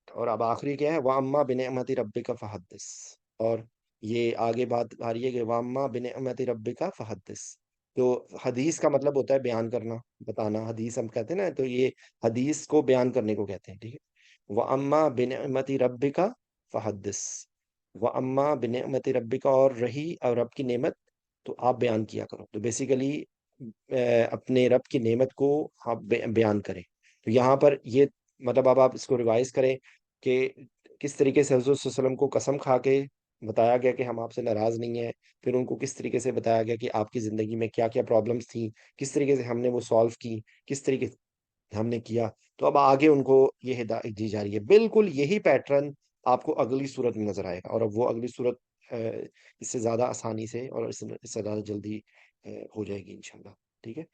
اور اب آخری کیا ہے، وَأَمَّا بِنِعْمَتِ رَبِّكَ فَحَدِّثْ، اور یہ آگے بات آ رہی ہے کہ وَأَمَّا بِنِعْمَتِ رَبِّكَ فَحَدِّثْ، تو حدیث کا مطلب ہوتا ہے بیان کرنا، بتانا، حدیث ہم کہتے ہیں نا، تو یہ حدیث کو بیان کرنے کو کہتے ہیں، ٹھیک ہے۔ وَأَمَّا بِنِعْمَتِ رَبِّكَ فَحَدِّثْ، وَأَمَّا بِنِعْمَتِ رَبِّكَ، اور رہی اور رب کی نعمت تو آپ بیان کیا کرو، تو بیسیکلی اپنے رب کی نعمت کو آپ بیان کریں، تو یہاں پر یہ مطلب اب آپ اس کو ریوائز کریں کہ کس طریقے سے حضرت صلی اللہ علیہ وسلم کو قسم کھا کے بتایا گیا کہ ہم آپ سے ناراض نہیں ہیں، پھر ان کو کس طریقے سے بتایا گیا کہ آپ کی زندگی میں کیا کیا پرابلمس تھیں، کس طریقے سے ہم نے وہ سالو کی، کس طریقے سے ہم نے کیا، تو اب آگے ان کو یہ ہدایت دی جا رہی ہے، بالکل یہی پیٹرن آپ کو اگلی صورت میں نظر آئے گا، اور اب وہ اگلی صورت اس سے زیادہ آسانی سے اور اس سے زیادہ جلدی ہو جائے گی انشاءاللہ، ٹھیک ہے۔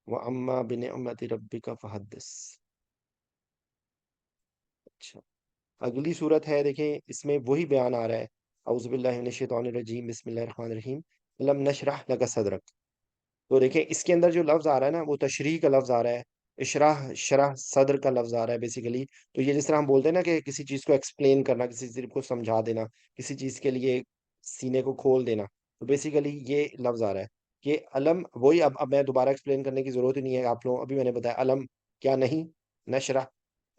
وَأَمَّا بِنِعْمَتِ رَبِّكَ فَحَدِّثْ۔ اچھا، اگلی صورت ہے، دیکھیں اس میں وہی بیان آ رہا ہے، اعوذ باللہ من الشیطان الرجیم، بسم اللہ الرحمن الرحیم، لم نشرح لک صدرک، تو دیکھیں اس کے اندر جو لفظ آ رہا ہے نا وہ تشریح کا لفظ آ رہا ہے، اشراح شرح صدر کا لفظ آ رہا ہے بیسیکلی، تو یہ جس طرح ہم بولتے ہیں نا کہ کسی چیز کو ایکسپلین کرنا، کسی چیز کو سمجھا دینا، کسی چیز کے لیے سینے کو کھول دینا، تو بیسیکلی یہ لفظ آ رہا ہے کہ علم وہی، اب میں دوبارہ ایکسپلین کرنے کی ضرورت ہی نہیں ہے، آپ لوگوں ابھی میں نے بتایا علم کیا نہیں، نشرح،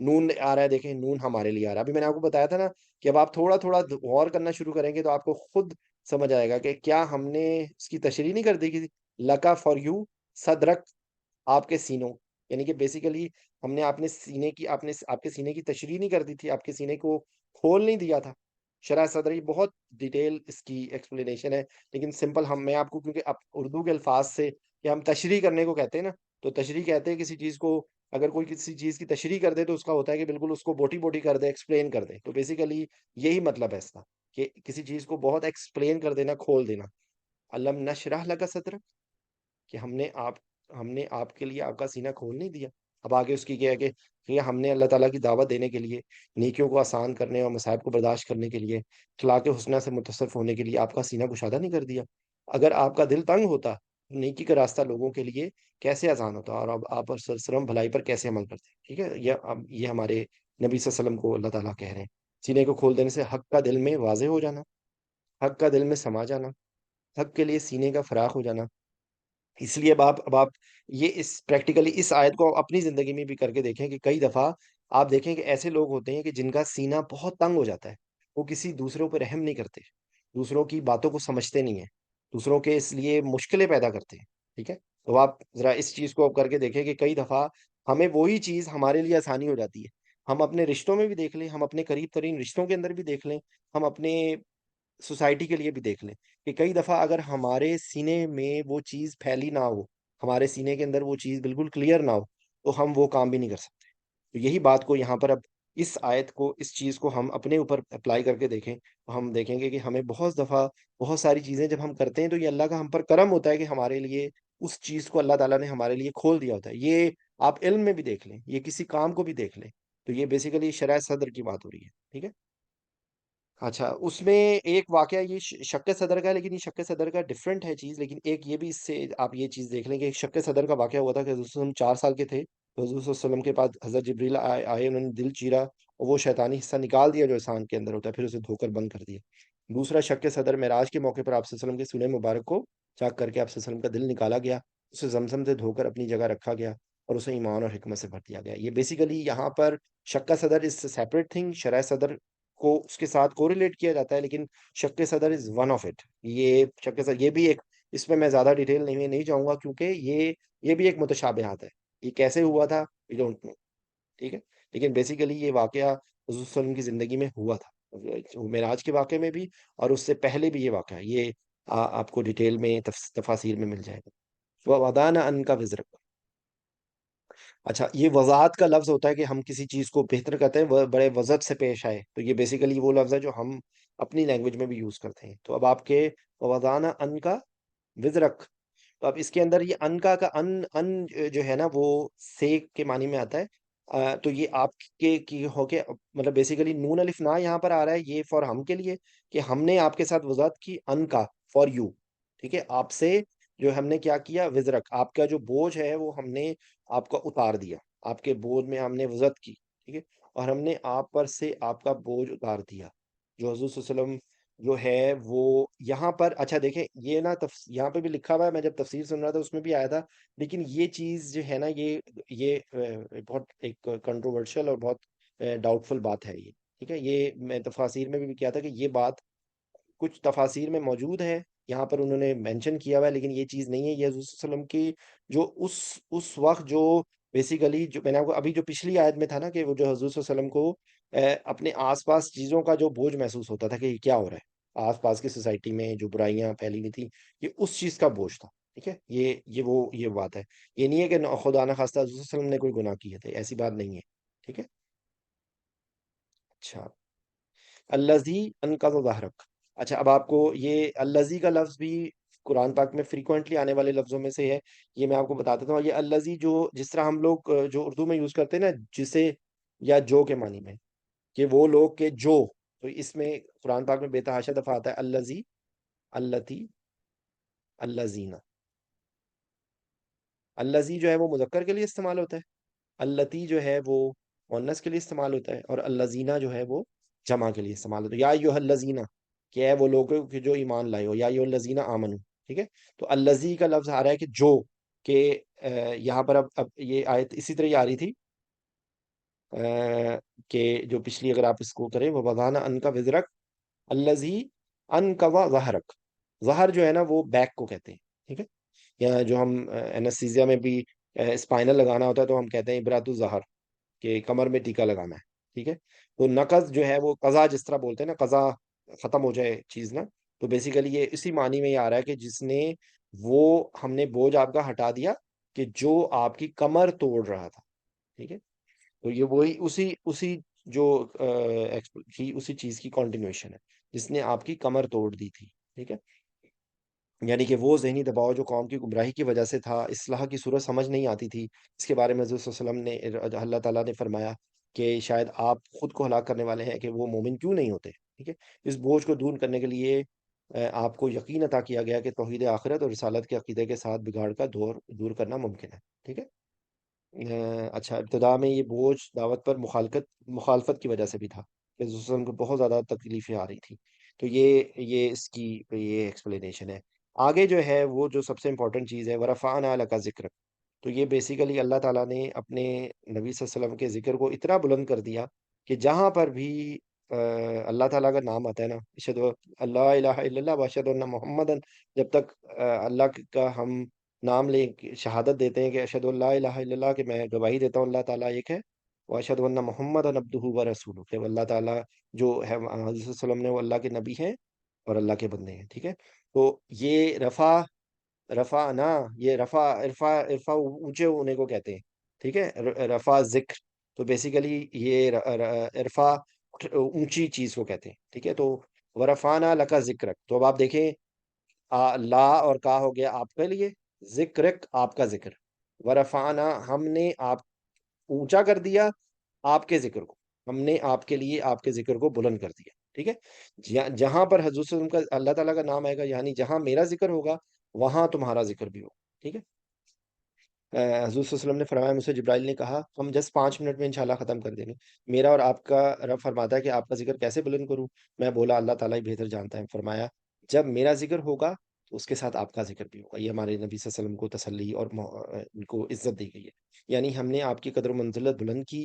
نون آ رہا ہے، دیکھیں نون ہمارے لیے آ رہا ہے، ابھی میں نے آپ کو بتایا تھا نا کہ اب آپ تھوڑا تھوڑا غور کرنا شروع کریں گے تو آپ کو خود سمجھ آئے گا کہ کیا ہم نے اس کی تشریح نہیں کر دی کہ لکا فار یو صدرک، آپ کے سینوں، یعنی کہ بیسیکلی ہم نے آپ کے سینے کی تشریح نہیں کر دی تھی، آپ کے سینے کو کھول نہیں دیا تھا، شرح صدر، یہ بہت ڈیٹیل اس کی ایکسپلینیشن ہے، لیکن سمپل میں آپ کو کیونکہ اردو کے الفاظ سے کہ ہم تشریح کرنے کو کہتے ہیں نا، تو تشریح کہتے ہیں کسی چیز کو، اگر کوئی کسی چیز کی تشریح کر دے تو اس کا ہوتا ہے کہ بالکل اس کو بوٹی بوٹی کر دے، ایکسپلین کر دے، تو بیسیکلی یہی مطلب ہے اس کا کہ کسی چیز کو بہت ایکسپلین کر دینا، کھول دینا، علم نشرح لک صدرک، کہ ہم نے آپ کے لیے آپ کا سینہ کھول نہیں دیا، اب آگے اس کی کیا ہے کہ ہم نے اللہ تعالیٰ کی دعوت دینے کے لیے، نیکیوں کو آسان کرنے اور مصائب کو برداشت کرنے کے لیے، اخلاق حسنہ سے متصرف ہونے کے لیے آپ کا سینہ کشادہ نہیں کر دیا، اگر آپ کا دل تنگ ہوتا تو نیکی کا راستہ لوگوں کے لیے کیسے آسان ہوتا، اور اب آپ سرسرم بھلائی پر کیسے عمل کرتے، ٹھیک ہے، یہ ہمارے نبی صلی اللہ علیہ وسلم کو اللہ تعالیٰ کہہ رہے ہیں۔ سینے کو کھول دینے سے حق کا دل میں واضح ہو جانا، حق کا دل میں سما جانا، حق کے لیے سینے کا فراخ ہو جانا۔ اس لیے اب آپ یہ اس پریکٹیکلی اس آیت کو اپنی زندگی میں بھی کر کے دیکھیں کہ کئی دفعہ آپ دیکھیں کہ ایسے لوگ ہوتے ہیں کہ جن کا سینہ بہت تنگ ہو جاتا ہے، وہ کسی دوسروں پہ رحم نہیں کرتے، دوسروں کی باتوں کو سمجھتے نہیں ہیں، دوسروں کے اس لیے مشکلیں پیدا کرتے ہیں، ٹھیک ہے؟ تو آپ ذرا اس چیز کو اب کر کے دیکھیں کہ کئی دفعہ ہمیں وہی چیز ہمارے لیے آسانی ہو جاتی ہے۔ ہم اپنے رشتوں میں بھی دیکھ لیں، ہم اپنے قریب ترین رشتوں کے اندر بھی دیکھ لیں، ہم اپنے سوسائٹی کے لیے بھی دیکھ لیں کہ کئی دفعہ اگر ہمارے سینے میں وہ چیز پھیلی نہ ہو، ہمارے سینے کے اندر وہ چیز بالکل کلیئر نہ ہو، تو ہم وہ کام بھی نہیں کر سکتے۔ تو یہی بات کو یہاں پر اب اس آیت کو، اس چیز کو ہم اپنے اوپر اپلائی کر کے دیکھیں تو ہم دیکھیں گے کہ ہمیں بہت دفعہ بہت ساری چیزیں جب ہم کرتے ہیں تو یہ اللہ کا ہم پر کرم ہوتا ہے کہ ہمارے لیے اس چیز کو اللہ تعالیٰ نے ہمارے لیے کھول دیا ہوتا ہے۔ یہ آپ علم میں بھی دیکھ لیں، یہ کسی کام کو بھی دیکھ لیں، تو یہ بیسیکلی شرح صدر کی بات ہو رہی ہے، ٹھیک ہے؟ اچھا، اس میں ایک واقعہ یہ شق صدر کا ہے، لیکن یہ شق صدر کا ڈفرینٹ ہے چیز، لیکن ایک یہ بھی اس سے آپ یہ چیز دیکھ لیں کہ ایک شق صدر کا واقعہ ہوا تھا کہ حضور صلی اللہ علیہ وسلم 4 سال کے تھے، تو حضور صلی اللہ علیہ وسلم کے پاس حضرت جبریل آئے، انہوں نے دل چیرا اور وہ شیطانی حصہ نکال دیا جو انسان کے اندر ہوتا ہے، پھر اسے دھو کر بند کر دیا۔ دوسرا شق صدر معراج کے موقع پر آپ صلی اللہ علیہ وسلم کے سینہ مبارک کو چاک کر کے آپ صلی اللہ علیہ وسلم کا دل نکالا گیا، اسے زمزم سے دھو کر اپنی جگہ رکھا گیا اور اسے ایمان اور حکمت سے بھر دیا گیا۔ یہ بیسیکلی یہاں پر شق صدر از سیپریٹ تھنگ، شرح صدر کو اس کے ساتھ کوریلیٹ کیا جاتا ہے، لیکن شق صدر از ون آف اٹ۔ یہ شق صدر یہ بھی ایک، اس میں زیادہ ڈیٹیل نہیں جاؤں گا کیونکہ یہ بھی ایک متشابہات ہے، یہ کیسے ہوا تھا وی ڈونٹ نو، ٹھیک ہے؟ لیکن بیسیکلی یہ واقعہ حضور صلی اللہ علیہ وسلم کی زندگی میں ہوا تھا، معراج کے واقعے میں بھی اور اس سے پہلے بھی یہ واقعہ ہے، یہ آپ کو ڈیٹیل میں تفاسیر میں مل جائے گا۔ وَوَضَعْنَا عَنْكَ وِزْرَكَ۔ اچھا، یہ وضاحت کا لفظ ہوتا ہے کہ ہم کسی چیز کو بہتر کرتے ہیں، وہ بڑے وضاحت سے پیش آئے، تو یہ بیسیکلی وہ لفظ ہے جو ہم اپنی لینگویج میں بھی یوز کرتے ہیں۔ تو اب آپ کے وضعنا ان کا وزرک، تو اب اس کے اندر یہ ان کا ان جو ہے نا وہ سیک کے معنی میں آتا ہے۔ تو یہ آپ کے کی ہو کے مطلب بیسیکلی نون الف نا یہاں پر آ رہا ہے، یہ فار ہم کے لیے کہ ہم نے آپ کے ساتھ وضاحت کی ان کا فار یو، ٹھیک ہے؟ آپ سے جو ہم نے کیا کیا، وزرک، آپ کا جو بوجھ ہے وہ ہم نے آپ کا اتار دیا، آپ کے بوجھ میں ہم نے وزت کی، ٹھیک ہے؟ اور ہم نے آپ پر سے آپ کا بوجھ اتار دیا، جو حضور صلی اللہ علیہ وسلم جو ہے وہ یہاں پر، اچھا دیکھیں یہ نا یہاں پہ بھی لکھا ہوا ہے، میں جب تفسیر سن رہا تھا اس میں بھی آیا تھا، لیکن یہ چیز جو ہے نا یہ بہت ایک کنٹروورشل اور بہت ڈاؤٹ فل بات ہے یہ، ٹھیک ہے؟ یہ میں تفاسیر میں بھی کیا تھا کہ یہ بات کچھ تفاسیر میں موجود ہے، یہاں پر انہوں نے مینشن کیا ہوا ہے، لیکن یہ چیز نہیں ہے، یہ حضور صلی اللہ علیہ وسلم کی جو اس وقت جو بیسیکلی جو میں نے آپ کو ابھی جو پچھلی آیت میں تھا نا کہ وہ جو حضور صلی اللہ علیہ وسلم کو اپنے آس پاس چیزوں کا جو بوجھ محسوس ہوتا تھا کہ یہ کیا ہو رہا ہے آس پاس کی سوسائٹی میں، جو برائیاں پھیلی ہوئی تھیں، یہ اس چیز کا بوجھ تھا، ٹھیک ہے؟ یہ بات ہے، یہ نہیں ہے کہ خدا نہ خواستہ حضور صلی اللہ علیہ وسلم نے کوئی گناہ کیے تھے، ایسی بات نہیں ہے، ٹھیک ہے؟ اچھا، الذی انقض ظہرک، اچھا اب آپ کو یہ الذی کا لفظ بھی قرآن پاک میں فریکوینٹلی آنے والے لفظوں میں سے ہے، یہ میں آپ کو بتا دیتا ہوں۔ یہ الذی جو جس طرح ہم لوگ جو اردو میں یوز کرتے ہیں نا جسے یا جو کے معنی میں، کہ وہ لوگ کے جو، تو اس میں قرآن پاک میں بے تحاشا دفعہ آتا ہے الذی، اللتی، الذین۔ الذی جو ہے وہ مذکر کے لیے استعمال ہوتا ہے، اللتی جو ہے وہ مؤنث کے لیے استعمال ہوتا ہے، اور الذین جو ہے وہ جمع کے لیے استعمال ہوتا ہے۔ یا ایھا الذین، کہ ہے وہ لوگ کہ جو ایمان لائے ہو، یا ایھا الذین آمنو، ٹھیک ہے؟ تو الذی کا لفظ آ رہا ہے کہ جو، کہ یہاں پر اب یہ آیت اسی طرح ہی آ رہی تھی کہ جو پچھلی اگر آپ اس کو کریں، وہ وضعنا عنک وزرک الذی انقض ظہرک، ظہر جو ہے نا وہ بیک کو کہتے ہیں، ٹھیک ہے؟ یا جو ہم اینستھیزیا میں بھی اسپائنل لگانا ہوتا ہے تو ہم کہتے ہیں ابرات الظہر، کہ کمر میں ٹیکا لگانا ہے، ٹھیک ہے؟ تو نقض جو ہے وہ قضا، جس طرح بولتے ہیں نا قضا، ختم ہو جائے چیز نا، تو بیسیکلی یہ اسی معنی میں یہ آ رہا ہے کہ جس نے وہ ہم نے بوجھ آپ کا ہٹا دیا کہ جو آپ کی کمر توڑ رہا تھا، ٹھیک ہے؟ تو یہ وہی اسی جو تھی اسی چیز کی کنٹینیوشن ہے، جس نے آپ کی کمر توڑ دی تھی، ٹھیک ہے؟ یعنی کہ وہ ذہنی دباؤ جو قوم کی گمراہی کی وجہ سے تھا، اصلاح کی صورت سمجھ نہیں آتی تھی، اس کے بارے میں حضور صلی اللہ علیہ وسلم نے، اللہ تعالیٰ نے فرمایا کہ شاید آپ خود کو ہلاک کرنے والے ہیں کہ وہ مومن کیوں نہیں ہوتے، ٹھیک ہے؟ اس بوجھ کو دور کرنے کے لیے آپ کو یقین عطا کیا گیا کہ توحید آخرت اور رسالت کے عقیدے کے ساتھ بگاڑ کا دور کرنا ممکن ہے، ٹھیک ہے؟ اچھا، ابتدا میں یہ بوجھ دعوت پر مخالفت کی وجہ سے بھی تھا، کہ رسول صلی اللہ علیہ وسلم کو بہت زیادہ تکلیفیں آ رہی تھی. تو یہ اس کی یہ ایکسپلینیشن ہے. آگے جو ہے وہ جو سب سے امپورٹنٹ چیز ہے، ورفعنا لک ذکر. تو یہ بیسیکلی اللہ تعالیٰ نے اپنے نبی صلی اللہ علیہ وسلم کے ذکر کو اتنا بلند کر دیا کہ جہاں پر بھی اللہ تعالیٰ کا نام آتا ہے نا، اشہد اللہ الہ الا اللہ واشہد ان محمد، جب تک اللہ کا ہم نام لیں، شہادت دیتے ہیں کہ اشہد اللہ الہ الا اللہ، کہ میں گواہی دیتا ہوں اللہ تعالیٰ ایک ہے، واشہد ان محمد عبدہ و رسولہ، کہ اللہ تعالیٰ جو ہے حضرت صلی اللہ علیہ وسلم نے وہ اللہ کے نبی ہیں اور اللہ کے بندے ہیں. ٹھیک ہے. تو یہ رفع نا، یہ رفع عرفا اونچے ہونے کو کہتے ہیں. ٹھیک ہے. رفع ذکر. تو بیسیکلی یہ عرفا اونچی چیز کو کہتے ہیں. ٹھیک ہے. تو ورفعنا لک ذکرک، تو اب آپ دیکھیں لا اور کا ہو گیا آپ کے لیے، ذکرک آپ کا ذکر، ورفعنا ہم نے آپ اونچا کر دیا آپ کے ذکر کو، ہم نے آپ کے لیے آپ کے ذکر کو بلند کر دیا. ٹھیک ہے. جہاں پر حضور صلی اللہ علیہ وسلم کا اللہ تعالیٰ کا نام آئے گا، یعنی جہاں میرا ذکر ہوگا وہاں تمہارا ذکر بھی ہوگا. ٹھیک ہے. حضور صلی اللہ علیہ وسلم نے فرمایا، مجھ سے جبرائیل نے کہا ہم جسٹ 5 منٹ میں انشاءاللہ ختم کر دیں گے. میرا اور آپ کا رب فرماتا ہے کہ آپ کا ذکر کیسے بلند کروں؟ میں بولا اللہ تعالیٰ ہی بہتر جانتا ہے. فرمایا جب میرا ذکر ہوگا تو اس کے ساتھ آپ کا ذکر بھی ہوگا. یہ ہمارے نبی صلی اللہ علیہ وسلم کو تسلی اور ان کو عزت دی گئی ہے. یعنی ہم نے آپ کی قدر و منزلت بلند کی.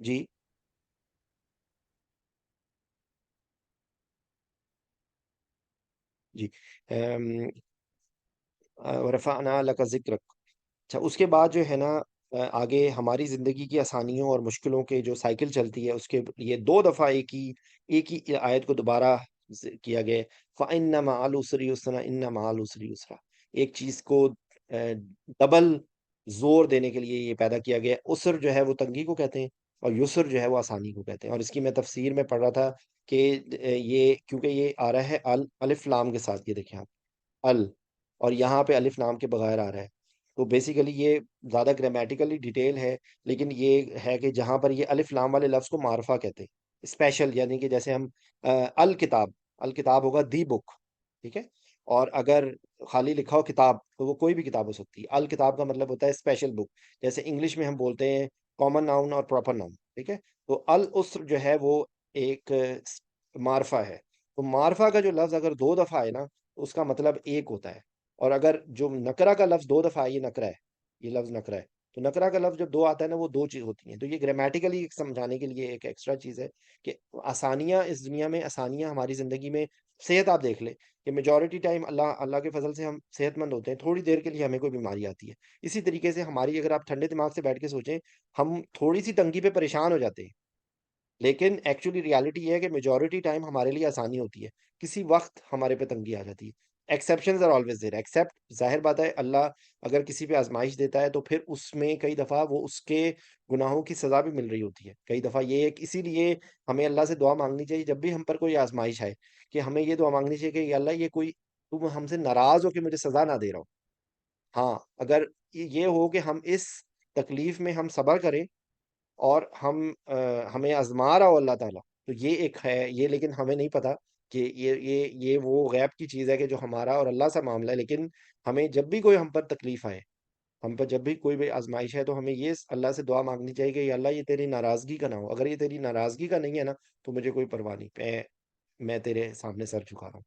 جی جی ورفعنا لک ذکرک. اچھا، اس کے بعد جو ہے نا آگے ہماری زندگی کی آسانیوں اور مشکلوں کے جو سائیکل چلتی ہے، اس کے یہ 2 دفعہ ایک ہی آیت کو دوبارہ کیا گیا. فَإِنَّ مَعَ الْعُسْرِ يُسْرًا إِنَّ مَعَ الْعُسْرِ يُسْرًا. ایک چیز کو ڈبل زور دینے کے لیے یہ پیدا کیا گیا. عسر جو ہے وہ تنگی کو کہتے ہیں، اور یسر جو ہے وہ آسانی کو کہتے ہیں. اور اس کی میں تفسیر میں پڑھ رہا تھا کہ یہ کیونکہ یہ آ رہا ہے الف لام کے ساتھ، یہ دیکھیں آپ اور یہاں پہ الف نام کے بغیر آ رہا ہے. تو بیسیکلی یہ زیادہ گرامیٹیکلی ڈیٹیل ہے، لیکن یہ ہے کہ جہاں پر یہ الف لام والے لفظ کو معرفہ کہتے ہیں اسپیشل، یعنی کہ جیسے ہم الکتاب، الکتاب ہوگا دی بک. ٹھیک ہے. اور اگر خالی لکھا ہو کتاب تو وہ کوئی بھی کتاب ہو سکتی ہے. الکتاب کا مطلب ہوتا ہے اسپیشل بک. جیسے انگلش میں ہم بولتے ہیں کامن ناؤن اور پراپر ناؤن. ٹھیک ہے. تو الاسر جو ہے وہ ایک معرفہ ہے. تو معرفہ کا جو لفظ اگر 2 دفعہ آئے نا تو اس کا مطلب ایک ہوتا ہے. اور اگر جو نکرہ کا لفظ 2 دفعہ آئے، یہ نکرہ ہے، یہ لفظ نکرہ ہے. تو نکرہ کا لفظ جب 2 آتا ہے نا، وہ 2 چیز ہوتی ہیں. تو یہ گرامیٹیکلی سمجھانے کے لیے ایک ایکسٹرا چیز ہے کہ آسانیاں اس دنیا میں، آسانیاں ہماری زندگی میں. صحت آپ دیکھ لیں کہ میجورٹی ٹائم اللہ کے فضل سے ہم صحت مند ہوتے ہیں، تھوڑی دیر کے لیے ہمیں کوئی بیماری آتی ہے. اسی طریقے سے ہماری، اگر آپ ٹھنڈے دماغ سے بیٹھ کے سوچیں، ہم تھوڑی سی تنگی پہ پریشان ہو جاتے ہیں، لیکن ایکچولی ریالٹی یہ ہے کہ میجورٹی ٹائم ہمارے لیے آسانی ہوتی ہے، کسی وقت ہمارے پہ تنگی آ جاتی ہے. Exceptions are always there, except ظاہر بات ہے اللہ اگر کسی پہ آزمائش دیتا ہے تو پھر اس میں کئی دفعہ وہ اس کے گناہوں کی سزا بھی مل رہی ہوتی ہے. کئی دفعہ یہ ایک اسی لیے ہمیں اللہ سے دعا مانگنی چاہیے جب بھی ہم پر کوئی آزمائش آئے، کہ ہمیں یہ دعا مانگنی چاہیے کہ یا اللہ یہ کوئی تم ہم سے ناراض ہو کہ مجھے سزا نہ دے رہا ہو. ہاں، اگر یہ ہو کہ ہم اس تکلیف میں ہم صبر کریں اور ہمیں آزما رہا ہو اللہ تعالیٰ، تو یہ ایک ہے یہ. لیکن ہمیں نہیں پتا کہ یہ وہ غیب کی چیز ہے کہ جو ہمارا اور اللہ سے معاملہ ہے. لیکن ہمیں جب بھی کوئی ہم پر تکلیف آئے، ہم پر جب بھی کوئی بھی آزمائش ہے، تو ہمیں یہ اللہ سے دعا مانگنی چاہیے کہ یا اللہ یہ تیری ناراضگی کا نہ ہو. اگر یہ تیری ناراضگی کا نہیں ہے نا تو مجھے کوئی پرواہ نہیں، میں تیرے سامنے سر جھکا رہا ہوں.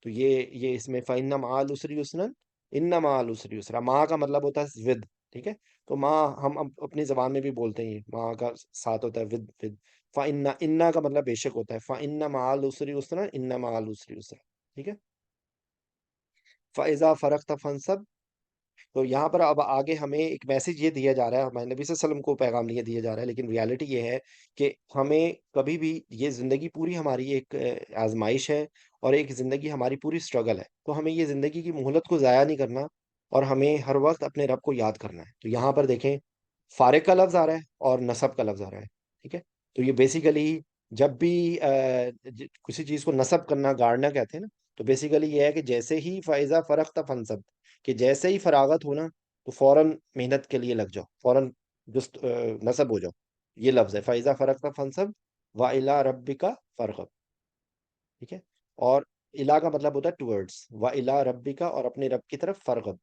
تو یہ اس میں فَإِنَّ مَعَ الْعُسْرِ يُسْرًا إِنَّ مَعَ الْعُسْرِ يُسْرًا. ماں کا مطلب ہوتا ہے ود. ٹھیک ہے. تو ماں ہم اپنی زبان میں بھی بولتے ہیں، ماں کا ساتھ ہوتا ہے ود. فَإِنَّ اِنَّا کا مطلب بے شک ہوتا ہے. فَإِنَّ مَعَ الْعُسْرِ يُسْرًا إِنَّ مَعَ الْعُسْرِ يُسْرًا. ٹھیک ہے. فَإِذَا فَرَغْتَ فَانصَبْ. تو یہاں پر اب آگے ہمیں ایک میسج یہ دیا جا رہا ہے، ہمارے نبی صلی اللہ علیہ وسلم کو پیغام یہ دیا جا رہا ہے، لیکن ریالٹی یہ ہے کہ ہمیں کبھی بھی یہ زندگی پوری ہماری ایک آزمائش ہے، اور ایک زندگی ہماری پوری سٹرگل ہے. تو ہمیں یہ زندگی کی مہلت کو ضائع نہیں کرنا، اور ہمیں ہر وقت اپنے رب کو یاد کرنا ہے. تو یہاں پر دیکھیں فارغ کا لفظ آ رہا ہے اور نصب کا لفظ آ رہا ہے. ٹھیک ہے. تو یہ بیسیکلی جب بھی کسی چیز کو نصب کرنا، گاڑنا کہتے ہیں نا، تو بیسیکلی یہ ہے کہ جیسے ہی فائزہ فرغت فانصب، کہ جیسے ہی فراغت ہونا تو فوراً محنت کے لیے لگ جاؤ، فوراً جست نصب ہو جاؤ. یہ لفظ ہے فائزہ فرغت فانصب وَإِلَىٰ رَبِّكَ فَارْغَب. ٹھیک ہے. اور الہ کا مطلب ہوتا ہے ٹورڈز، وَإِلَىٰ رَبِّكَ اور اپنے رب کی طرف فرغب،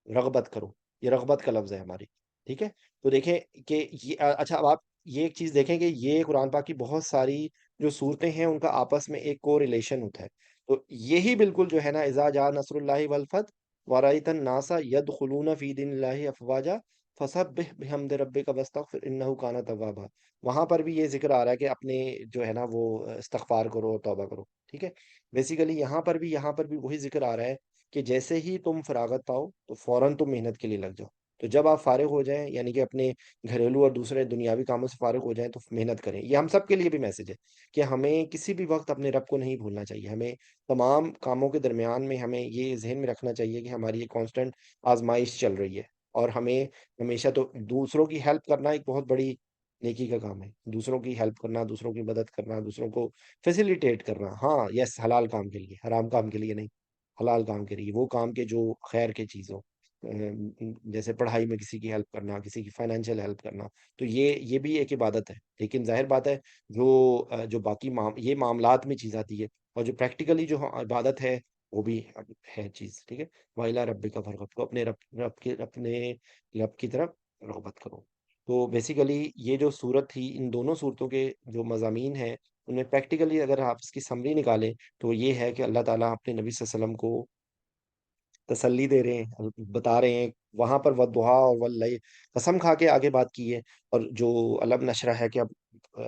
رغبت کرو. یہ رغبت کا لفظ ہے ہماری. ٹھیک ہے. تو دیکھیں کہ اچھا اب آپ یہ ایک چیز دیکھیں کہ یہ قرآن پاک کی بہت ساری جو صورتیں ہیں ان کا آپس میں ایک کو ریلیشن ہوتا ہے. تو یہی بالکل جو ہے نا، اذا جاء نصر اللہ والفتح ورأيت الناس يدخلون في دين الله افواجا فسبح بحمد ربك واستغفر انه كان توابا. وہاں پر بھی یہ ذکر آ رہا ہے کہ اپنے جو ہے نا وہ استغفار کرو، توبہ کرو. ٹھیک ہے. بیسیکلی یہاں پر بھی وہی ذکر آ رہا ہے کہ جیسے ہی تم فراغت پاؤ تو فوراً تم محنت کے لیے لگ جاؤ. تو جب آپ فارغ ہو جائیں، یعنی کہ اپنے گھریلو اور دوسرے دنیاوی کاموں سے فارغ ہو جائیں، تو محنت کریں. یہ ہم سب کے لیے بھی میسج ہے کہ ہمیں کسی بھی وقت اپنے رب کو نہیں بھولنا چاہیے. ہمیں تمام کاموں کے درمیان میں ہمیں یہ ذہن میں رکھنا چاہیے کہ ہماری یہ کانسٹنٹ آزمائش چل رہی ہے. اور ہمیں ہمیشہ تو دوسروں کی ہیلپ کرنا ایک بہت بڑی نیکی کا کام ہے. دوسروں کی ہیلپ کرنا، دوسروں کی مدد کرنا، دوسروں کو فیسیلیٹیٹ کرنا. ہاں یس، حلال کام کے لیے، حرام کام کے لیے نہیں. حلال کام کے لیے، وہ کام کے جو خیر کے چیز ہو. جیسے پڑھائی میں کسی کی ہیلپ کرنا، کسی کی فائنینشیل ہیلپ کرنا. تو یہ بھی ایک عبادت ہے. لیکن ظاہر بات ہے، جو باقی یہ معاملات میں چیز آتی ہے. اور جو پریکٹیکلی جو عبادت ہے وہ بھی ہے چیز. ٹھیک ہے. وَإِلَىٰ رَبِّكَ فَارْغَب، تو اپنے رب کی طرف رغبت کرو. تو بیسیکلی یہ جو صورت تھی، ان دونوں صورتوں کے جو مضامین ہیں ان میں پریکٹیکلی اگر آپ اس کی سمری نکالیں تو یہ ہے کہ اللہ تعالیٰ اپنے نبی صلی اللہ علیہ وسلم کو تسلی دے رہے ہیں، بتا رہے ہیں. وہاں پر والضحیٰ اور واللیل قسم کھا کے آگے بات کی ہے. اور جو علم نشرہ ہے کہ اب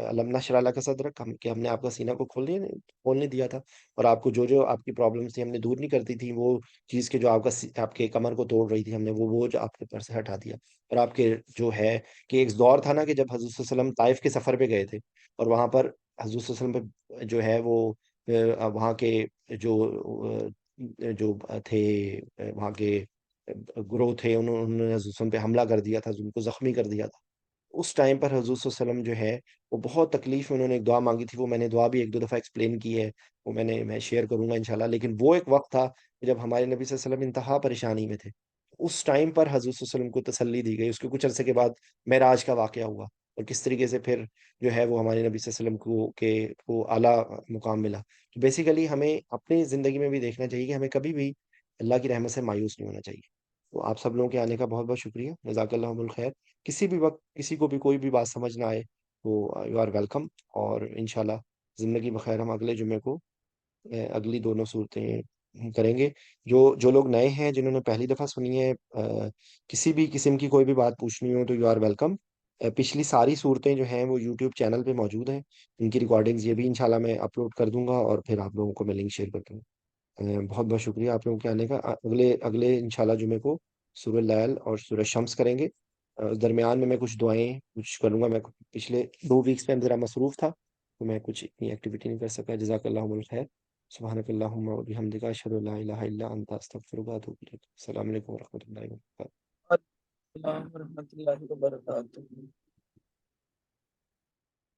علم نشرح لک صدرک، کہ ہم نے آپ کا سینہ کو کھولنے دیا تھا. اور آپ کو جو آپ کی پرابلمس تھی ہم نے دور نہیں کرتی تھی. وہ چیز کے جو آپ کے کمر کو توڑ رہی تھی، ہم نے وہ بوجھ آپ کے پر سے ہٹا دیا. اور آپ کے جو ہے کہ ایک دور تھا نا کہ جب حضرت صلی اللہ علیہ وسلم طائف کے سفر پہ گئے تھے، اور وہاں پر حضرت صلی اللہ علیہ وسلم پہ جو ہے وہ وہاں کے جو جو تھے وہاں کے گروہ تھے، انہوں نے حضرت صلی اللہ علیہ وسلم پہ حملہ کر دیا تھا، ان کو زخمی کر دیا تھا. اس ٹائم پر حضور صلی اللہ علیہ وسلم جو ہے وہ بہت تکلیف میں، انہوں نے ایک دعا مانگی تھی. وہ میں نے دعا بھی ایک دو دفعہ ایکسپلین کی ہے، وہ میں شیئر کروں گا انشاءاللہ. لیکن وہ ایک وقت تھا جب ہمارے نبی صلی اللہ علیہ وسلم انتہا پریشانی میں تھے. اس ٹائم پر حضور صلی اللہ علیہ وسلم کو تسلی دی گئی. اس کے کچھ عرصے کے بعد معراج کا واقعہ ہوا، اور کس طریقے سے پھر جو ہے وہ ہمارے نبی صلی اللہ علیہ وسلم کو اعلیٰ مقام ملا. تو بیسیکلی ہمیں اپنی زندگی میں بھی دیکھنا چاہیے کہ ہمیں کبھی بھی اللہ کی رحمت سے مایوس نہیں ہونا چاہیے. تو آپ سب لوگوں کے آنے کا بہت بہت شکریہ. جزاک اللہ الخیر. کسی بھی وقت کسی کو بھی کوئی بھی بات سمجھ نہ آئے تو یو آر ویلکم. اور انشاءاللہ زندگی بخیر ہم اگلے جمعے کو اگلی دونوں صورتیں کریں گے. جو لوگ نئے ہیں، جنہوں نے پہلی دفعہ سنی ہے، کسی بھی قسم کی کوئی بھی بات پوچھنی ہو تو یو آر ویلکم. پچھلی ساری صورتیں جو ہیں وہ یوٹیوب چینل پہ موجود ہیں. ان کی ریکارڈنگز یہ بھی انشاءاللہ میں اپلوڈ کر دوں گا، اور پھر آپ لوگوں کو میں لنک شیئر کر دوں گا. بہت بہت شکریہ آپ لوگوں کے آنے کا. اگلے انشاءاللہ جمعے کو سورہ لیل اور سورہ شمس کریں گے. درمیان میں کچھ دعائیں کچھ کروں گا. میں پچھلے 2 ویکس میں ذرا مصروف تھا تو میں کچھ اتنی ایکٹیویٹی نہیں کر سکا. جزاک اللہ الخیر. سبحانک اللہم و بحمدک، اشہد ان لا الہ الا انت، استغفرک و اتوب الیک. السلام علیکم و رحمۃ اللہ وبرکاتہ. السلام ورحمۃ اللہ وبرکاتہ.